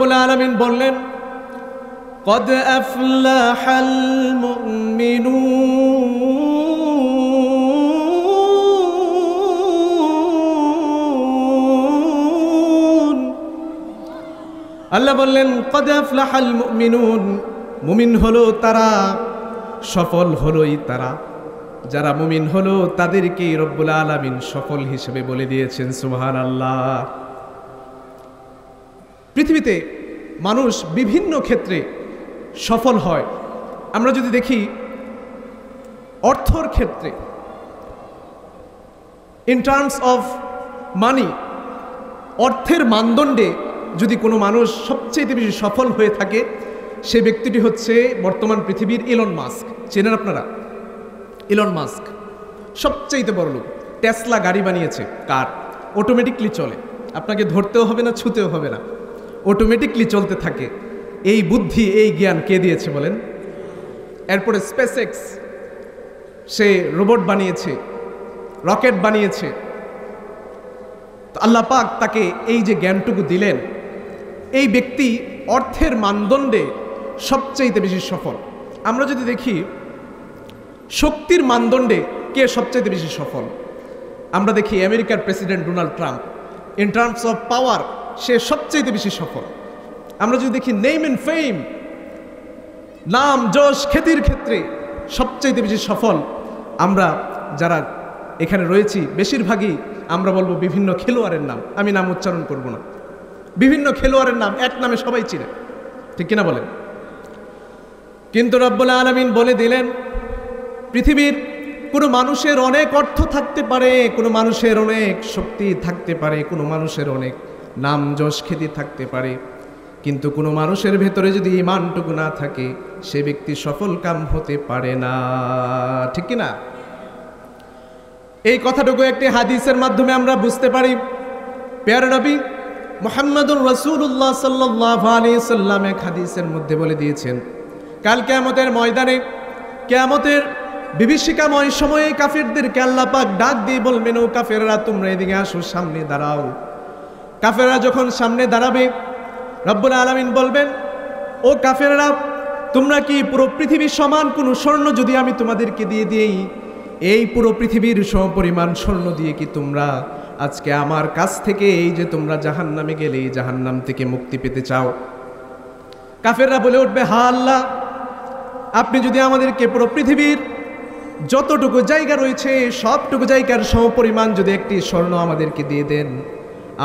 রব্বুল আলামিন বললেন, কদ আফলাহাল মুমিনুন। আল্লাহ বললেন, কদ আফলাহাল মুমিনুন, মুমিন হলো তারা, সফল হলোই তারা। যারা মুমিন হলো তাদেরকে রব্বুল আলামিন সফল হিসেবে বলে দিয়েছেন। সুবহানাল্লাহ। পৃথিবীতে মানুষ বিভিন্ন ক্ষেত্রে সফল হয়। আমরা যদি দেখি অর্থর ক্ষেত্রে, ইন টার্মস অফ মানি, অর্থের মানদণ্ডে যদি কোনো মানুষ সবচেয়ে বেশি সফল হয়ে থাকে, সে ব্যক্তিটি হচ্ছে বর্তমান পৃথিবীর ইলন মাস্ক। চেনেন আপনারা? ইলন মাস্ক সবচেয়ে বড় লোক। টেসলা গাড়ি বানিয়েছে, কার অটোমেটিকলি চলে, আপনাকে ধরতেও হবে না, ছুতেও হবে না, অটোমেটিকলি চলতে থাকে। এই বুদ্ধি, এই জ্ঞান কে দিয়েছে বলেন? এরপরে স্পেস এক্স, সে রোবট বানিয়েছে, রকেট বানিয়েছে। তো আল্লাহ পাক তাকে এই যে জ্ঞানটুকু দিলেন, এই ব্যক্তি অর্থের মানদণ্ডে সবচেয়ে বেশি সফল। আমরা যদি দেখি শক্তির মানদণ্ডে কে সবচেয়ে বেশি সফল, আমরা দেখি আমেরিকার president Donald Trump. In terms of power সে সবচেয়ে বেশি সফল। আমরা যদি দেখি নেম এন্ড ফেম, নাম যশ খ্যাতির ক্ষেত্রে সবচেয়ে বেশি সফল আমরা যারা এখানে রয়েছি, বেশিরভাগই আমরা বলবো বিভিন্ন খেলোয়াড়ের নাম, আমি নাম উচ্চারণ করব না, বিভিন্ন খেলোয়াড়ের নাম এক নামে সবাই চিনে, ঠিক কিনা বলেন? কিন্তু রব্বুল আলামিন বলে দিলেন, পৃথিবীর কোনো মানুষের অনেক অর্থ থাকতে পারে, কোনো মানুষের অনেক শক্তি থাকতে পারে, কোনো মানুষের অনেক নাম যশ খ্যাতি থাকতে পারে, কিন্তু কোনো মানুষের ভেতরে যদি ঈমানটুকু না থাকে, সে ব্যক্তি সফল কাম হতে পারে না, ঠিক কিনা? এই কথাটুকু একটি হাদিসের মাধ্যমে আমরা বুঝতে পারি। প্যারা নবী মুহাম্মদুর রাসূলুল্লাহ সাল্লাল্লাহু আলাইহি সাল্লাম এক হাদিসের মধ্যে বলে দিয়েছেন, কাল কিয়ামতের ময়দানে, কিয়ামতের বিভীষিকাময় সময়ে কাফেরদেরকে আল্লাহ পাক ডাক দিয়ে বলবেন, ও কাফেররা তোমরা এদিকে আসো, সামনে দাঁড়াও। কাফেররা যখন সামনে দাঁড়াবে, রব্বুল আলামিন বলবেন, ও কাফেররা, তোমরা কি পুরো পৃথিবীর সমান কোনো স্বর্ণ যদি আমি তোমাদেরকে দিয়ে দিই, এই পুরো পৃথিবীর সমপরিমাণ স্বর্ণ দিয়ে কি তোমরা আজকে আমার কাছ থেকে এই যে তোমরা জাহান্নামে গেলে, এই জাহান্নাম থেকে মুক্তি পেতে চাও? কাফেররা বলে উঠবে, হা আল্লাহ, আপনি যদি আমাদেরকে পুরো পৃথিবীর যতটুকু জায়গা রয়েছে সবটুকু জায়গার সমপরিমাণ যদি একটি স্বর্ণ আমাদেরকে দিয়ে দেন,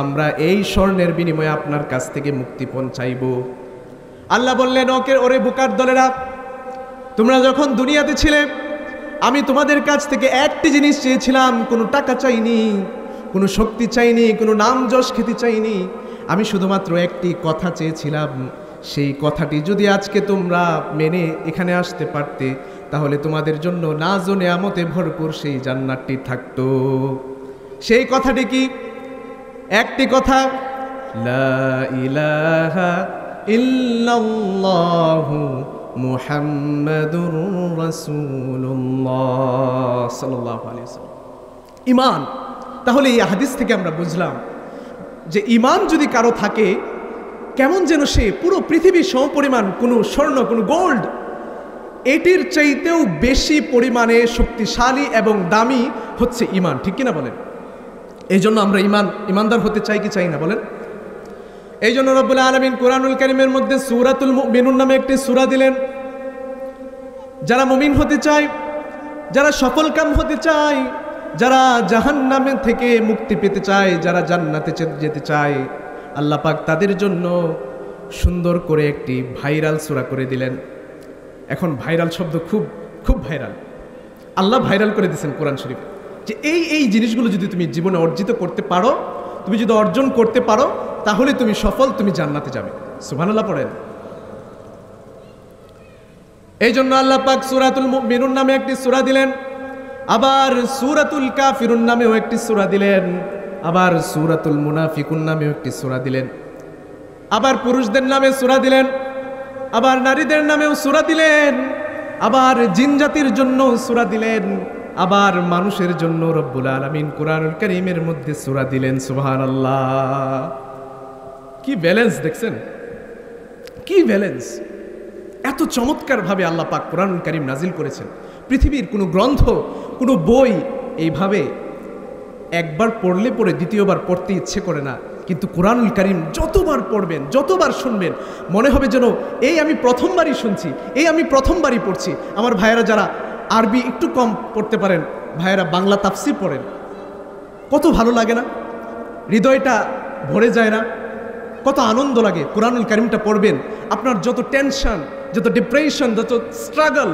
আমরা এই স্বর্ণের বিনিময়ে আপনার কাছ থেকে মুক্তি পৌঁছাইব। আল্লাহ বললেন, ওরে বোকার দলেরা, তোমরা যখন দুনিয়াতে ছিলে, আমি তোমাদের কাছ থেকে একটি জিনিস চেয়েছিলাম, কোনো টাকা চাইনি, কোনো শক্তি চাইনি, কোনো নাম যশ খ্যাতি চাইনি, আমি শুধুমাত্র একটি কথা চেয়েছিলাম। সেই কথাটি যদি আজকে তোমরা মেনে এখানে আসতে পারতে, তাহলে তোমাদের জন্য নাজ ও নেয়ামতে ভরপুর সেই জান্নাতটি থাকতো। সেই কথাটি কি? একটি কথা, লা ইলাহা ইল্লাল্লাহু মুহাম্মাদুর রাসূলুল্লাহ সাল্লাল্লাহু আলাইহি ওয়াসাল্লাম। ঈমান। তাহলে এই হাদিস থেকে আমরা বুঝলাম যে ঈমান যদি কারো থাকে, কেমন যেন সে পুরো পৃথিবীর সমপরিমাণ কোনো স্বর্ণ, কোনো গোল্ড, এটির চাইতেও বেশি পরিমাণে শক্তিশালী এবং দামি হচ্ছে ঈমান, ঠিক কিনা বলেন? এই জন্য আমরা ঈমানদার হতে চাই কি চাই না বলেন? এই জন্য রব্বুল আলামিন কোরআনুল কারীমের মধ্যে সূরাতুল মুমিনুন নামে একটি সূরা দিলেন। যারা মুমিন হতে চায়, যারা সফল কাম হতে চায়, যারা জাহান্নাম থেকে মুক্তি পেতে চায়, যারা জান্নাতে যেতে চায়, আল্লাহ পাক তাদের জন্য সুন্দর করে একটি ভাইরাল সূরা করে দিলেন। এখন ভাইরাল শব্দ খুব খুব ভাইরাল, আল্লাহ ভাইরাল করে দিয়েছেন কোরআন শরীফ, যে এই জিনিসগুলো যদি তুমি জীবনে অর্জিত করতে পারো, তুমি যদি অর্জন করতে পারো, তাহলে তুমি সফল, তুমি জান্নাতে যাবে। সুবহানাল্লাহ পড়েন। এই জন্য আল্লাহ পাক সূরাতুল মুমিনুন নামে একটি সূরা দিলেন, আবার সূরাতুল কাফিরুন নামেও একটি সূরা দিলেন, আবার সূরাতুল মুনাফিকুন নামেও একটি সূরা দিলেন, আবার পুরুষদের নামে সূরা দিলেন, আবার নারীদের নামেও সূরা দিলেন, আবার জিন জাতির জন্য সূরা দিলেন, আবার মানুষের জন্য রব্বুল আলামিন কোরআনুল কারীমের মধ্যে সূরা দিলেন। সুবহানাল্লাহ, কি ব্যালেন্স দেখছেন? কি ব্যালেন্স! এত চমৎকারভাবে আল্লাহ পাক কোরআনুল কারীম নাজিল করেছেন। পৃথিবীর কোনো গ্রন্থ, কোনো বই এইভাবে একবার পড়লে পরে দ্বিতীয়বার পড়তে ইচ্ছে করে না, কিন্তু কোরআনুল কারীম যতবার পড়বেন, যতবার শুনবেন, মনে হবে যেন এই আমি প্রথমবারই শুনছি, এই আমি প্রথমবারই পড়ছি। আমার ভাইয়েরা যারা আরবি একটু কম পড়তে পারেন, ভাইয়েরা বাংলা তাফসীর পড়েন, কত ভালো লাগে না? হৃদয়টা ভরে যায় না? কত আনন্দ লাগে! কোরআনুল কারীমটা পড়বেন, আপনার যত টেনশন, যত ডিপ্রেশন, যত স্ট্রাগল,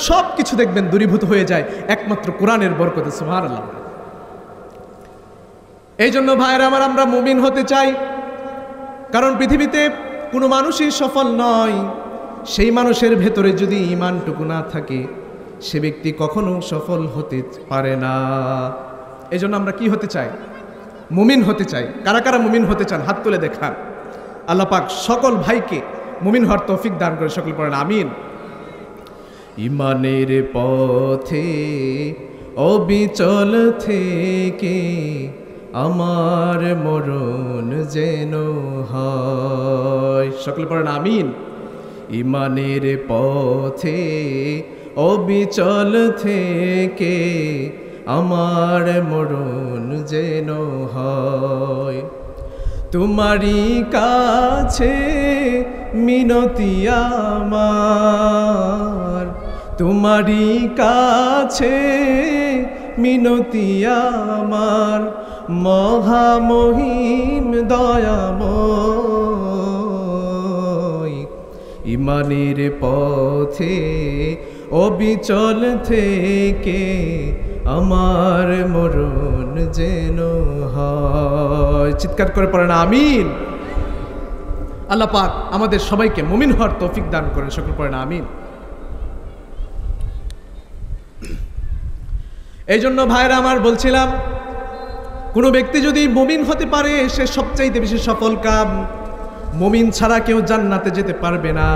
সব কিছু দেখবেন দূরীভূত হয়ে যায় একমাত্র কোরআনের বরকতে। সুবহানাল্লাহ। এই জন্য ভাইয়েরা আমার, আমরা মুমিন হতে চাই, কারণ পৃথিবীতে কোনো মানুষই সফল নয় সেই মানুষের ভেতরে যদি ঈমানটুকু না থাকে, সে ব্যক্তি কখনো সফল হতে পারে না। এই জন্য আমরা কি হতে চাই? মুমিন হতে চাই। কারা কারা মুমিন হতে চান? হাত তুলে দেখান। আল্লাহ পাক সকল ভাইকে মুমিন হওয়ার তৌফিক দান করে। সকলে পড়েন আমিন। ঈমানের পথে অবিচল থেকে আমার মরণ যেন হয়। সকলে পড়েন আমিন। ঈমানের পথে অবিচল থেকে আমার মরণ যেন হয়। তোমারই কাছে মিনতি আমার, তোমারই কাছে মিনতি আমার, মহামহিম দয়াময়। ঈমানের পথে অবিচল থেকে আমার মরণ যেন হয়। চিৎকার করে পড়েন আমিন। আল্লাহ পাক আমাদের সবাইকে মুমিন হওয়ার তৌফিক দান করেন। সকলে পড়েন আমিন। এই জন্য ভাইরা আমার বলছিলাম, কোনো ব্যক্তি যদি মুমিন হতে পারে সে সবচাইতে বেশি সফল কাম। মুমিন ছাড়া কেউ জান্নাতে যেতে পারবে না।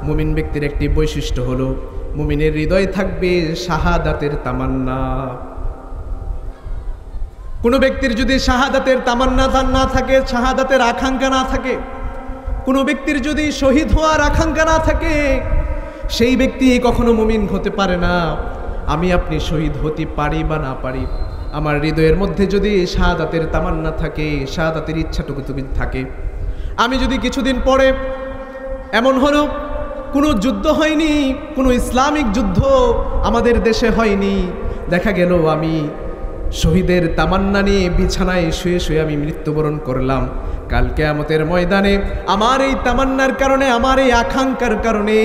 মুমিন ব্যক্তির একটি বৈশিষ্ট্য হলো, মুমিনের হৃদয়ে থাকবে শাহাদাতের তামান্না। কোনো ব্যক্তির যদি শাহাদাতের তামান্না না থাকে, শাহাদাতের আকাঙ্ক্ষা না থাকে, কোনো ব্যক্তির যদি শহীদ হওয়ার আকাঙ্ক্ষা না থাকে, সেই ব্যক্তি কখনো মুমিন হতে পারে না। আমি আপনি শহীদ হতে পারি বা না পারি, আমার হৃদয়ের মধ্যে যদি শাহাদাতের তামান্না থাকে, শাহাদাতের ইচ্ছাটুকু থাকে, আমি যদি কিছুদিন পরে এমন হলো কোনো যুদ্ধ হয়নি, কোনো ইসলামিক যুদ্ধ আমাদের দেশে হয়নি, দেখা গেল আমি শহীদের তামান্না নিয়ে বিছানায় শুয়ে শুয়ে আমি মৃত্যুবরণ করলাম, কাল কিয়ামতের ময়দানে আমার এই তামান্নার কারণে, আমার এই আকাঙ্ক্ষার কারণে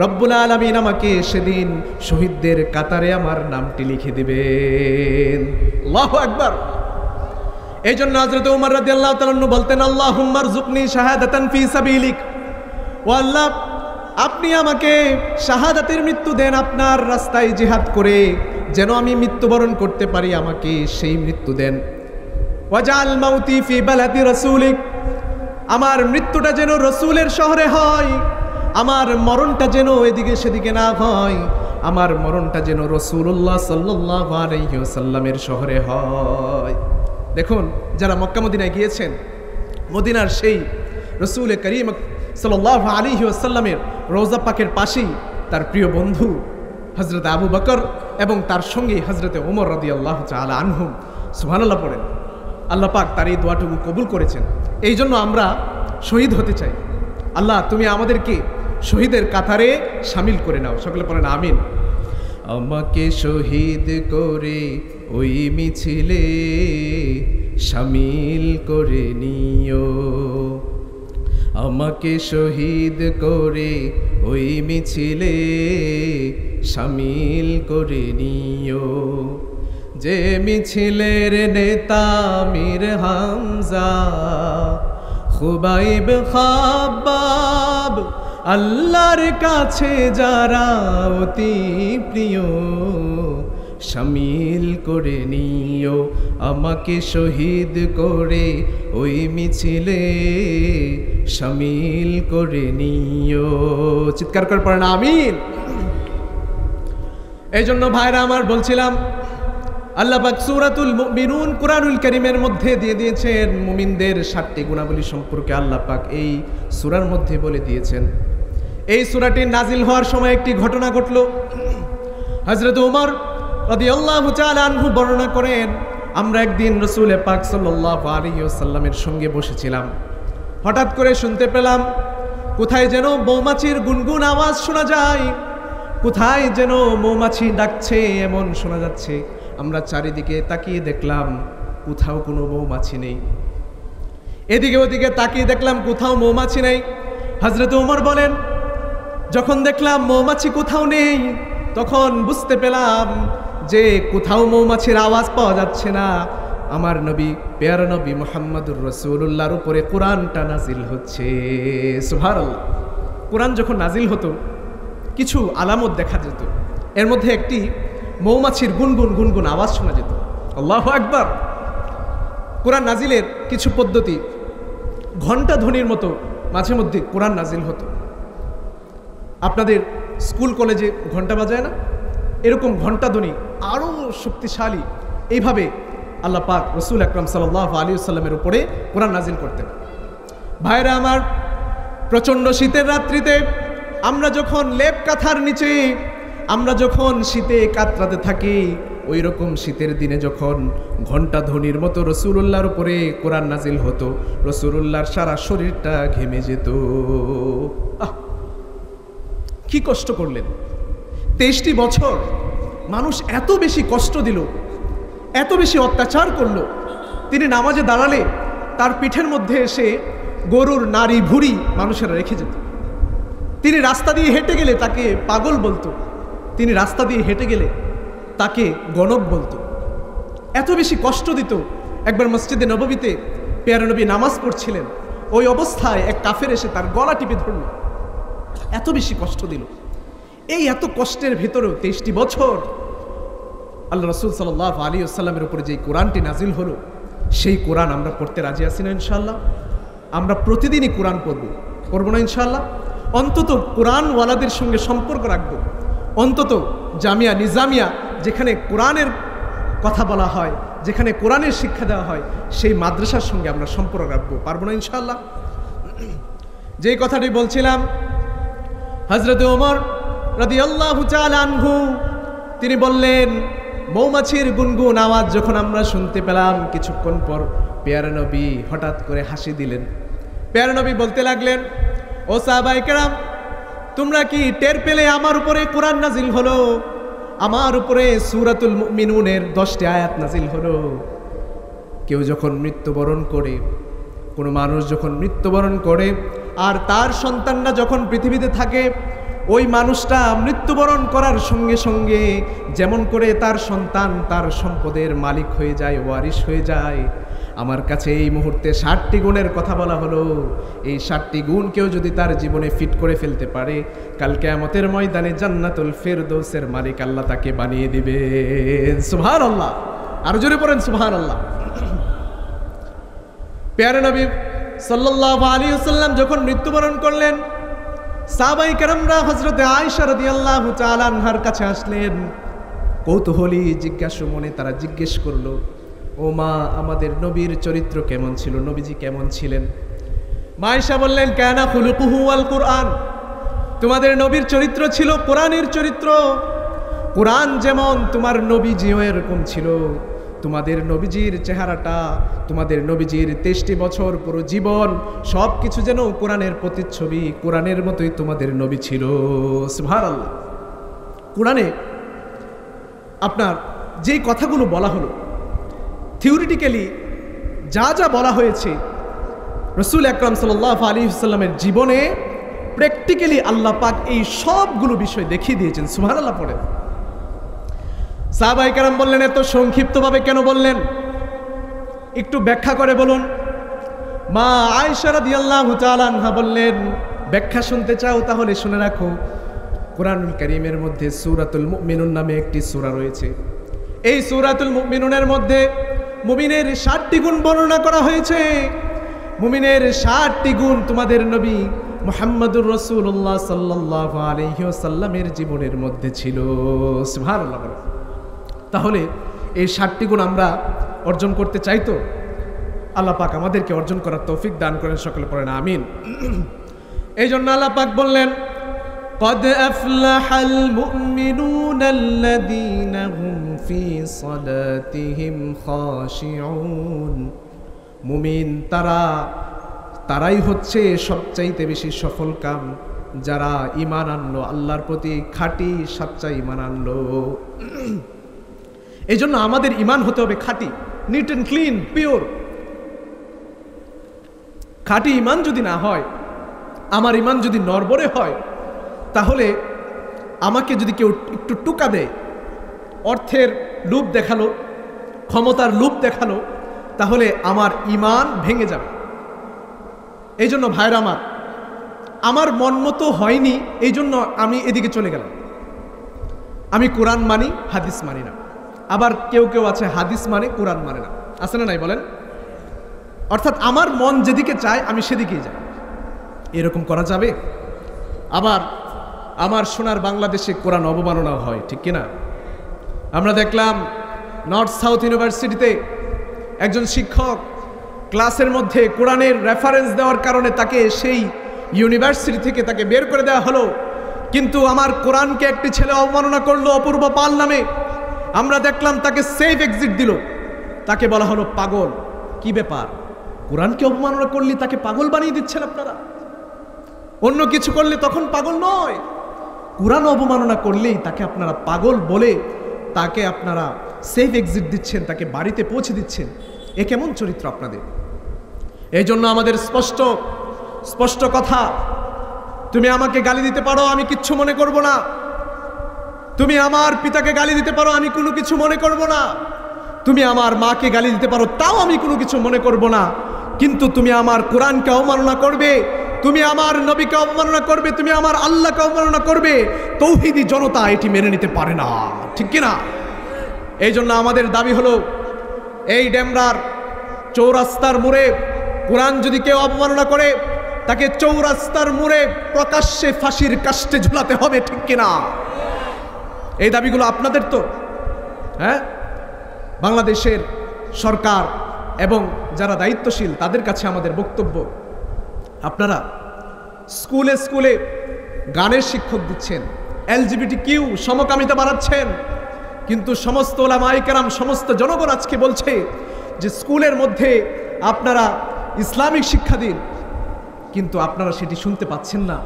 রব্বুল আলামিন আমাকে সেদিন শহীদদের কাতারে আমার নামটি লিখে দিবেন। আল্লাহু আকবার। এই জন্য হযরত ওমর রাদিয়াল্লাহু তাআলা আনহু বলতেন, আল্লাহুম্মা রযুকনি শাহাদাতান ফি সাবিলিক। ও আল্লাহ, আপনি আমাকে শাহাদাতের মৃত্যু দেন আপনার রাস্তায় জিহাদ করে, যেন আমি মৃত্যুবরণ করতে পারি, আমাকে সেই মৃত্যু দেন। ওয়াজআল মাউতি ফি বালাদি রাসূলিক, আমার মৃত্যুটা যেন রসুলের শহরে হয়, আমার মরণটা যেন এদিকে সেদিকে না হয়, আমার মরণটা যেন রাসূলুল্লাহ সাল্লাল্লাহু আলাইহি ওয়াসাল্লামের শহরে হয়। দেখুন, যারা মক্কা মদিনায় গিয়েছেন, মদিনার সেই রসূল করিম সাল্লাল্লাহু আলাইহি ওয়াসাল্লামের রওজা পাকের পাশেই তার প্রিয় বন্ধু হযরত আবু বকর এবং তার সঙ্গে হযরত ওমর রাদিয়াল্লাহু তাআলা আনহুম। সুবহানাল্লাহ পড়েন। আল্লাহ পাক তার এই দোয়াটুকু কবুল করেছেন। এই জন্য আমরা শহীদ হতে চাই। আল্লাহ, তুমি আমাদেরকে শহীদের কাতারে শামিল করে নাও। সকলে পড়েন আমিন। আমাকে শহীদ করে ওই মিছিলে শামিল করে নিও, আমাকে শহীদ করে ওই মিছিলে শামিল করে নিও। যে মিছিলের নেতা মীর হামজা, খুবাইব, খাব্বাব, আল্লাহর কাছে যারা অতি প্রিয়, শামিল করে নিও, আমাকে শহীদ করে ওই মিছিলে শামিল করে নিও। চিৎকার করে পড়েন আমিন। এই জন্য ভাইরা আমার বলছিলাম, আল্লাহ পাক সূরাতুল মুমিনুন কুরআনুল কারীমের মধ্যে দিয়ে দিয়েছেন মুমিনদের 7টি গুণাবলী সম্পর্কে আল্লাহ পাক এই সূরার মধ্যে বলে দিয়েছেন। এই সূরাটি নাজিল হওয়ার সময় একটি ঘটনা ঘটল। হযরত ওমর রাদিয়াল্লাহু তাআলা আনহু বর্ণনা করেন, আমরা একদিন রাসূল পাক সাল্লাল্লাহু আলাইহি ওয়াসাল্লামের সঙ্গে বসেছিলাম। হঠাৎ করে শুনতে পেলাম কোথায় যেন মৌমাছির গুনগুন আওয়াজ শোনা যায়, কোথায় যেন মৌমাছি ডাকছে এমন শোনা যাচ্ছে। আমরা চারিদিকে তাকিয়ে দেখলাম কোথাও কোনো মৌমাছি নেই, এদিকে ওদিকে তাকিয়ে দেখলাম কোথাও মৌমাছি নেই। হযরত ওমর বলেন, যখন দেখলাম মৌমাছি কোথাও নেই তখন বুঝতে পেলাম যে কোথাও মৌমাছির আওয়াজ পাওয়া যাচ্ছে না, আমার নবী পেয়ারা নবী মুহাম্মদুর রাসূলুল্লাহর উপরে কোরআনটা নাজিল হচ্ছে। সুবহানাল্লাহ। কোরআন যখন নাজিল হতো কিছু আলামত দেখা যেত, এর মধ্যে একটি মৌমাছির গুনগুন গুনগুন আওয়াজ শোনা যেত। আল্লাহু আকবার। কোরআন নাজিলের কিছু পদ্ধতি, ঘণ্টা ধ্বনির মতো মাঝে মধ্যে কোরআন নাজিল হতো। আপনাদের স্কুল কলেজে ঘণ্টা বাজায় না, এরকম ঘণ্টা ধ্বনি আরও শক্তিশালী, এইভাবে আল্লাহ পাক রাসূল আকরাম সাল্লাল্লাহু আলাইহি ওয়াসাল্লামের উপরে কোরআন নাজিল করতেন। ভাইরা আমার, প্রচণ্ড শীতের রাত্রিতে আমরা যখন লেপ কাঁথার নিচে, আমরা যখন শীতে কাতরাতে থাকি, ওই রকম শীতের দিনে যখন ঘণ্টা ধ্বনির মতো রাসূলুল্লাহর উপরে কোরআন নাজিল হতো, রাসূলুল্লাহর সারা শরীরটা ঘেমে যেত। কি কষ্ট করলেন! 23টি বছর মানুষ এত বেশি কষ্ট দিল, এত বেশি অত্যাচার করলো। তিনি নামাজে দাঁড়ালে তার পিঠের মধ্যে এসে গরুর নাড়ি ভুঁড়ি মানুষেরা রেখে যেত। তিনি রাস্তা দিয়ে হেঁটে গেলে তাকে পাগল বলতো, তিনি রাস্তা দিয়ে হেঁটে গেলে তাকে গণক বলতো। এত বেশি কষ্ট দিত। একবার মসজিদে নববীতে পেয়ারা নবী নামাজ পড়ছিলেন, ওই অবস্থায় এক কাফের এসে তার গলা টিপে ধরল। এত বেশি কষ্ট দিল। এই এত কষ্টের ভেতরেও 23টি বছর আল্লাহ রাসূল সাল্লাল্লাহু আলাইহি ওয়াসাল্লামের উপরে যে কোরআনটি নাজিল হলো, সেই কোরআন আমরা পড়তে রাজি আছি না ইনশাআল্লাহ? আমরা প্রতিদিনই কোরআন পড়ব না ইনশাআল্লাহ? অন্তত কোরআনওয়ালাদের সঙ্গে সম্পর্ক রাখবো। অন্তত জামিয়া নিজামিয়া যেখানে কোরআনের কথা বলা হয়, যেখানে কোরআনের শিক্ষা দেওয়া হয়, সেই মাদ্রাসার সঙ্গে আমরা সম্পর্ক রাখবো, পারবো না ইনশাআল্লাহ? যেই কথাটি বলছিলাম, হযরত ওমর রাদিয়াল্লাহু তাআলা আনহু তিনি বললেন, মৌমাছির গুনগুন আওয়াজ যখন আমরা শুনতে পেলাম, কিছুক্ষণ পর পেয়ারা নবী হঠাৎ করে হাসি দিলেন। পেয়ারা নবী বলতে লাগলেন, ও সাহাবায়ে কেরাম, তোমরা কি টের পেলে আমার উপরে কোরআন নাজিল হলো? আমার উপরে সূরাতুল মুমিনুনের 10টি আয়াত নাজিল হলো। কেউ যখন মৃত্যুবরণ করে, কোনো মানুষ যখন মৃত্যুবরণ করে আর তার সন্তানরা যখন পৃথিবীতে থাকে, ওই মানুষটা মৃত্যুবরণ করার সঙ্গে সঙ্গে যেমন করে তার সন্তান তার সম্পদের মালিক হয়ে যায়, ওয়ারিশ হয়ে যায়, আমার কাছে এই মুহূর্তে 60টি গুণের কথা বলা হলো। এই 60টি গুণ কেউ যদি তার জীবনে ফিট করে ফেলতে পারে, কাল কিয়ামতের ময়দানে জান্নাতুল ফেরদৌসের মালিক আল্লাহ তাকে বানিয়ে দিবেন। সুবহানাল্লাহ। আর জোরে পড়েন সুবহানাল্লাহ। প্যারা নবী সাল্লাল্লাহু আলাইহি ওয়াসাল্লাম যখন মৃত্যুবরণ করলেন, সাহাবায়ে কেরামরা হযরতে আয়েশা রাদিয়াল্লাহু তাআলা আনহার কাছে আসলেন। কৌতূহলী জিজ্ঞাসা মনে তারা জিজ্ঞেস করলো, ও মা, আমাদের নবীর চরিত্র কেমন ছিল, নবীজি কেমন ছিলেন? মা আয়েশা বললেন, কানা খুলুকুহু আল কুরআন, তোমাদের নবীর চরিত্র ছিল কোরআনের চরিত্র। কোরআন যেমন তোমার নবীজিও এরকম ছিল। তোমাদের নবীজির চেহারাটা, তোমাদের নবীজির 23টি বছর পুরো জীবন সব কিছু যেন কোরআনের প্রতিচ্ছবি, কোরআনের মতোই তোমাদের নবী ছিল। সুবহানাল্লাহ। কোরআনে আপনার যেই কথাগুলো বলা হলো, থিওরিটিক্যালি যা যা বলা হয়েছে, রাসূল আকরাম সাল্লাল্লাহু আলাইহি ওয়াসাল্লামের জীবনে প্র্যাকটিক্যালি আল্লাহ পাক এই সবগুলো বিষয় দেখিয়ে দিয়েছেন। সুবহানাল্লাহ পড়েন। সাহাবায়ে কেরাম বললেন, এত সংক্ষিপ্তভাবে কেন বললেন? একটু ব্যাখ্যা করে বলুন। মা আয়েশা রাদিয়াল্লাহু তাআলা আনহা বললেন, ব্যাখ্যা শুনতে চাও তাহলে শুনে রাখো। কোরআনুল কারীমের মধ্যে সূরাতুল মুমিনুন নামে একটি সূরা রয়েছে। এই সূরাতুল মুমিনুনের মধ্যে মুমিনের 60টি গুণ বর্ণনা করা হয়েছে। মুমিনের 60টি গুণ তোমাদের নবী মুহাম্মদুর রাসূলুল্লাহ সাল্লাল্লাহু আলাইহি ওয়াসাল্লামের জীবনের মধ্যে ছিল। সুবহানাল্লাহ। তাহলে এই 7টি গুণ আমরা অর্জন করতে চাই তো? আল্লাহ পাক আমাদেরকে অর্জন করার তৌফিক দান করেন, সকলে পড়েন আমিন। এই জন্য আল্লাহ পাক বললেন, قد أفلح المؤمنون الذين هم في صلاتهم خاشعون। মুমিন তারাই হচ্ছে সবচাইতে বেশি সফল কাম, যারা ঈমান আনলো, আল্লাহর প্রতি খাঁটি সাচ্চা ঈমান আনলো। এই জন্য আমাদের ঈমান হতে হবে খাঁটি, নিট অ্যান্ড ক্লিন, পিওর। খাঁটি ঈমান যদি না হয়, আমার ঈমান যদি নড়বড়ে হয়, তাহলে আমাকে যদি কেউ একটু টুকা দেয়, অর্থের লোভ দেখালো, ক্ষমতার লোভ দেখালো, তাহলে আমার ঈমান ভেঙে যাবে। এই জন্য ভাইরা আমার মন মতো হয়নি, এই জন্য আমি এদিকে চলে গেলাম। আমি কোরআন মানি, হাদিস মানি না। আবার কেউ আছে হাদিস মানে, কোরআন মানে না, আছে না নাই বলেন? অর্থাৎ আমার মন যেদিকে চায় আমি সেদিকেই যাই, এরকম করা যাবে? আবার আমার সোনার বাংলাদেশে কোরআন অবমাননা হয়, ঠিক কিনা? আমরা দেখলাম নর্থ সাউথ ইউনিভার্সিটিতে একজন শিক্ষক ক্লাসের মধ্যে কোরআনের রেফারেন্স দেওয়ার কারণে তাকে সেই ইউনিভার্সিটি থেকে তাকে বের করে দেওয়া হলো। কিন্তু আমার কোরআনকে একটি ছেলে অবমাননা করলো অপূর্ব পাল নামে, আমরা দেখলাম তাকে সেফ এক্সিট দিল। তাকে বলা হলো পাগল। কি ব্যাপার? কোরআনকে অবমাননা করলে তাকে পাগল বানিয়ে দিচ্ছেন আপনারা। অন্য কিছু করলে তখন পাগল নয়, কোরআন অবমাননা করলেই তাকে আপনারা পাগল বলে তাকে আপনারা সেফ এক্সিট দিচ্ছেন, তাকে বাড়িতে পৌঁছে দিচ্ছেন। এ কেমন চরিত্র আপনাদের? এই জন্য আমাদের স্পষ্ট কথা, তুমি আমাকে গালি দিতে পারো, আমি কিচ্ছু মনে করব না। তুমি আমার পিতাকে গালি দিতে পারো, আমি কোনো কিছু মনে করব না। তুমি আমার মাকে গালি দিতে পারো, তাও আমি কোনো কিছু মনে করব না। কিন্তু তুমি আমার কোরআনকে অবমাননা করবে, তুমি আমার নবীকে অবমাননা করবে, তুমি আমার আল্লাহকে অবমাননা করবে, তৌহিদি জনতা এটি মেনে নিতে পারে না, ঠিক কিনা? এই জন্য আমাদের দাবি হলো, এই ডেমরার চৌরাস্তার মোড়ে কোরআন যদি কেউ অবমাননা করে, তাকে চৌরাস্তার মোড়ে প্রকাশ্যে ফাঁসির কাস্টে ঝুলাতে হবে, ঠিক কিনা? এই দাবিগুলো আপনাদের তো, হ্যাঁ? বাংলাদেশের সরকার এবং যারা দায়িত্বশীল তাদের কাছে আমাদের বক্তব্য, আপনারা স্কুলে স্কুলে গানের শিক্ষক দিচ্ছেন, LGBTQ সমকামিতা বাড়াচ্ছেন, কিন্তু সমস্ত ওলামায়ে কেরাম, সমস্ত জনগণ আজকে বলছে যে স্কুলের মধ্যে আপনারা ইসলামিক শিক্ষা দিন, কিন্তু আপনারা সেটি শুনতে পাচ্ছেন না।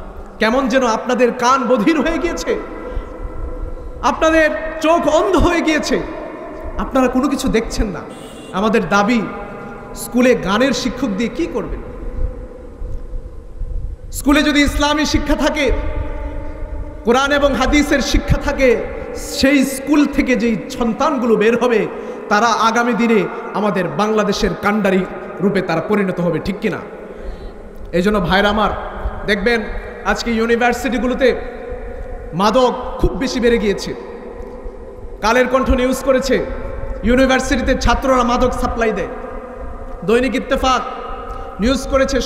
কেমন যেন আপনাদের কান বধির হয়ে গিয়েছে, আপনাদের চোখ অন্ধ হয়ে গিয়েছে, আপনারা কোনো কিছু দেখছেন না। আমাদের দাবি, স্কুলে গানের শিক্ষক দিয়ে কি করবেন? স্কুলে যদি ইসলামী শিক্ষা থাকে, কোরআন এবং হাদিসের শিক্ষা থাকে, সেই স্কুল থেকে যেই সন্তানগুলো বের হবে তারা আগামী দিনে আমাদের বাংলাদেশের কাণ্ডারি রূপে তারা পরিণত হবে, ঠিক কিনা? এই জন্য ভাইরা আমার, দেখবেন আজকে ইউনিভার্সিটিগুলোতে মাদক খুব বেশি বেড়ে গিয়েছে। কালের কণ্ঠ নিউজ করেছে, ইউনিভার্সিটিতে ছাত্ররা মাদক সাপ্লাই দেয়। দৈনিক ইত্তেফাক নিউজ করেছে,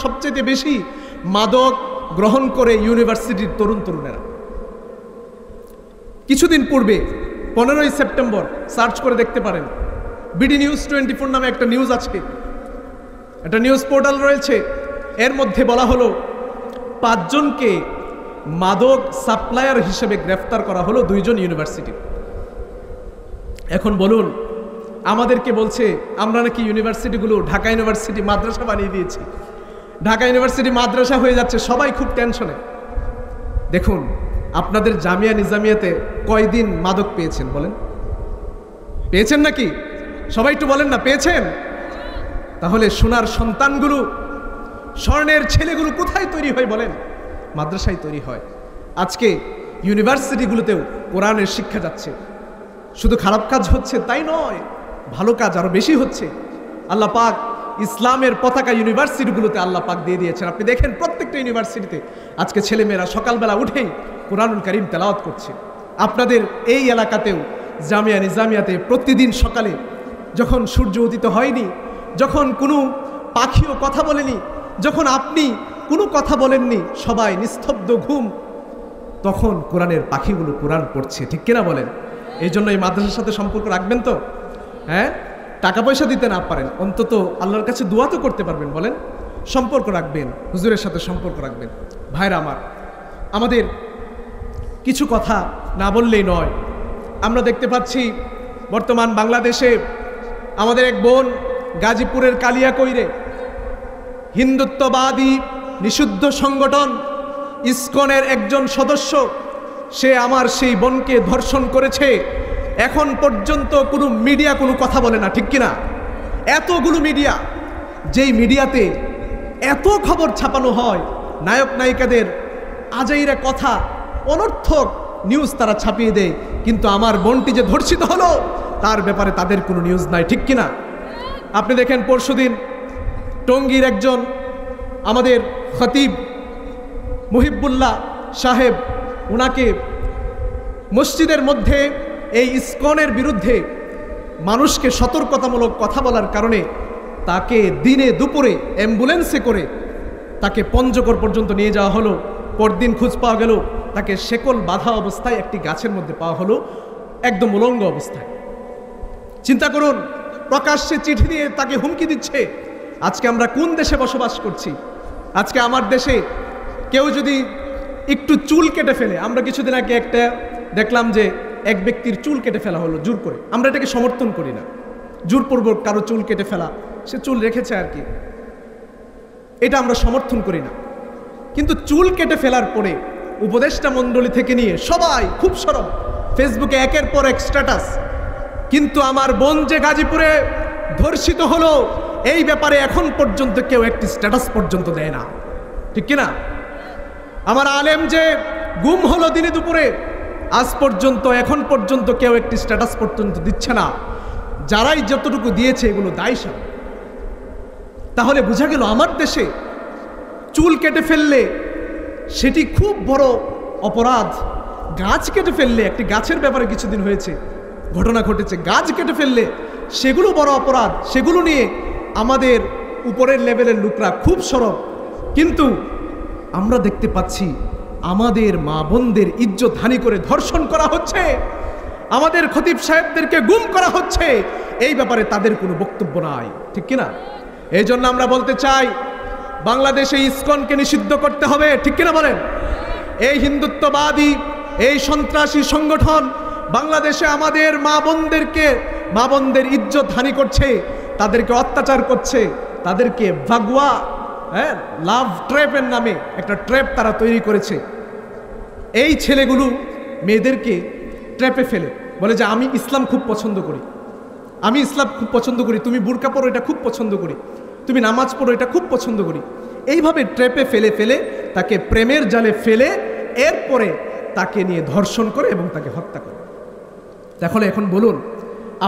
সবচেয়ে বেশি মাদক গ্রহণ করে ইউনিভার্সিটির তরুণেরা। কিছুদিন পূর্বে 15ই সেপ্টেম্বর সার্চ করে দেখতে পারেন, বিডি নিউজ 24 নামে একটা নিউজ আছে, একটা নিউজ পোর্টাল রয়েছে। এর মধ্যে বলা হলো 5 জনকে মাদক সাপ্লায়ার হিসেবে গ্রেফতার করা হলো, 2 জন ইউনিভার্সিটি। এখন বলুন, আমাদেরকে বলছে আমরা নাকি ইউনিভার্সিটিগুলো ঢাকা ইউনিভার্সিটি মাদ্রাসা বানিয়ে দিয়েছি, ঢাকা ইউনিভার্সিটি মাদ্রাসা হয়ে যাচ্ছে, সবাই খুব টেনশনে। দেখুন, আপনাদের জামিয়া নিজামিয়াতে কয়দিন মাদক পেয়েছেন বলেন? পেয়েছেন নাকি? সবাই একটু বলেন না, পেয়েছেন? তাহলে সোনার সন্তানগুলো, স্বর্ণের ছেলেগুলো কোথায় তৈরি হয় বলেন? মাদ্রাসায় তৈরি হয়। আজকে ইউনিভার্সিটিগুলোতেও কোরআনের শিক্ষা যাচ্ছে। শুধু খারাপ কাজ হচ্ছে তাই নয়, ভালো কাজ আরো বেশি হচ্ছে। আল্লাহ পাক ইসলামের পতাকা ইউনিভার্সিটিগুলোতে আল্লাহ পাক দিয়ে দিয়েছেন। আপনি দেখেন প্রত্যেকটা ইউনিভার্সিটিতে আজকে ছেলেমেয়েরা সকালবেলা উঠেই কোরআনুল কারীম তেলাওয়াত করছে। আপনাদের এই এলাকাতেও জামিয়া নিজামিয়াতে প্রতিদিন সকালে যখন সূর্য উদিত হয়নি, যখন কোনো পাখিও কথা বলেনি, যখন আপনি কোনো কথা বলেননি, সবাই নিস্তব্ধ ঘুম, তখন কোরআনের পাখিগুলো কোরআন পড়ছে, ঠিক কিনা বলেন? এই জন্য এই মাদ্রাসার সাথে সম্পর্ক রাখবেন তো? হ্যাঁ, টাকা পয়সা দিতে না পারেন, অন্তত আল্লাহর কাছে দোয়া তো করতে পারবেন। বলেন, সম্পর্ক রাখবেন, হুজুরের সাথে সম্পর্ক রাখবেন। ভাইরা আমার, আমাদের কিছু কথা না বললেই নয়। আমরা দেখতে পাচ্ছি বর্তমান বাংলাদেশে আমাদের এক বোন গাজীপুরের কালিয়াকৈরে হিন্দুত্ববাদী নিষিদ্ধ সংগঠন ইসকনের একজন সদস্য, সে আমার সেই বোনকে ধর্ষণ করেছে। এখন পর্যন্ত কোনো মিডিয়া কোনো কথা বলে না, ঠিক কিনা? এতগুলো মিডিয়া, যেই মিডিয়াতে এত খবর ছাপানো হয়, নায়ক নায়িকাদের আজাইরা কথা, অনর্থক নিউজ তারা ছাপিয়ে দেয়, কিন্তু আমার বোনটি যে ধর্ষিত হলো তার ব্যাপারে তাদের কোনো নিউজ নাই, ঠিক কিনা? আপনি দেখেন পরশুদিন টঙ্গীর একজন আমাদের খতিব মুহিবুল্লাহ সাহেব, ওনাকে মসজিদের মধ্যে এই ইসকনের বিরুদ্ধে মানুষকে সতর্কতামূলক কথা বলার কারণে তাকে দিনে দুপুরে অ্যাম্বুলেন্সে করে তাকে পঞ্চগড় পর্যন্ত নিয়ে যাওয়া হলো। পরদিন খোঁজ পাওয়া গেল তাকে শেকল বাঁধা অবস্থায় একটি গাছের মধ্যে পাওয়া হলো, একদম উলঙ্গ অবস্থায়। চিন্তা করুন, প্রকাশ্যে চিঠি দিয়ে তাকে হুমকি দিচ্ছে। আজকে আমরা কোন দেশে বসবাস করছি? আজকে আমার দেশে কেউ যদি একটু চুল কেটে ফেলে, আমরা কিছুদিন আগে একটা দেখলাম যে এক ব্যক্তির চুল কেটে ফেলা হলো জোর করে। আমরা এটাকে সমর্থন করি না, জোরপূর্বক কারো চুল কেটে ফেলা, সে চুল রেখেছে আর কি, এটা আমরা সমর্থন করি না। কিন্তু চুল কেটে ফেলার পরে উপদেষ্টা মণ্ডলী থেকে নিয়ে সবাই খুব সরব, ফেসবুকে একের পর এক স্ট্যাটাস। কিন্তু আমার বোন যে গাজীপুরে ধর্ষিত হলো, এই ব্যাপারে এখন পর্যন্ত কেউ একটি স্ট্যাটাস পর্যন্ত দেয় না, ঠিক কিনা? আমার আলেম যে গুম হলো দিনে দুপুরে, আজ পর্যন্ত এখন পর্যন্ত কেউ একটি স্ট্যাটাস পর্যন্ত দিচ্ছে না। যারাই যতটুকু দিয়েছে এগুলো দায়ী। তাহলে বোঝা গেল আমার দেশে চুল কেটে ফেললে সেটি খুব বড় অপরাধ। গাছ কেটে ফেললে, একটি গাছের ব্যাপারে কিছুদিন হয়েছে ঘটনা ঘটেছে, গাছ কেটে ফেললে সেগুলো বড় অপরাধ, সেগুলো নিয়ে আমাদের উপরের লেভেলের লোকরা খুব সরব। কিন্তু আমরা দেখতে পাচ্ছি আমাদের মা বোনদের ইজ্জত হানি করে ধর্ষণ করা হচ্ছে, আমাদের খতিব সাহেবদেরকে গুম করা হচ্ছে, এই ব্যাপারে তাদের কোনো বক্তব্য নাই, ঠিক কিনা? এই জন্য আমরা বলতে চাই, বাংলাদেশে ইসকনকে নিষিদ্ধ করতে হবে, ঠিক কিনা বলেন? এই হিন্দুত্ববাদী, এই সন্ত্রাসী সংগঠন বাংলাদেশে আমাদের মা বোনদের ইজ্জত হানি করছে, তাদেরকে অত্যাচার করছে, তাদেরকে ভাগুয়া, হ্যাঁ, লাভ ট্র্যাপের নামে একটা ট্র্যাপ তারা তৈরি করেছে। এই ছেলেগুলো মেয়েদেরকে ট্র্যাপে ফেলে বলে যে আমি ইসলাম খুব পছন্দ করি, আমি ইসলাম খুব পছন্দ করি, তুমি বুরকা পরো এটা খুব পছন্দ করি, তুমি নামাজ পড়ো এটা খুব পছন্দ করি। এইভাবে ট্র্যাপে ফেলে ফেলে তাকে প্রেমের জালে ফেলে এরপরে তাকে নিয়ে ধর্ষণ করে এবং তাকে হত্যা করে। তাহলে এখন বলুন,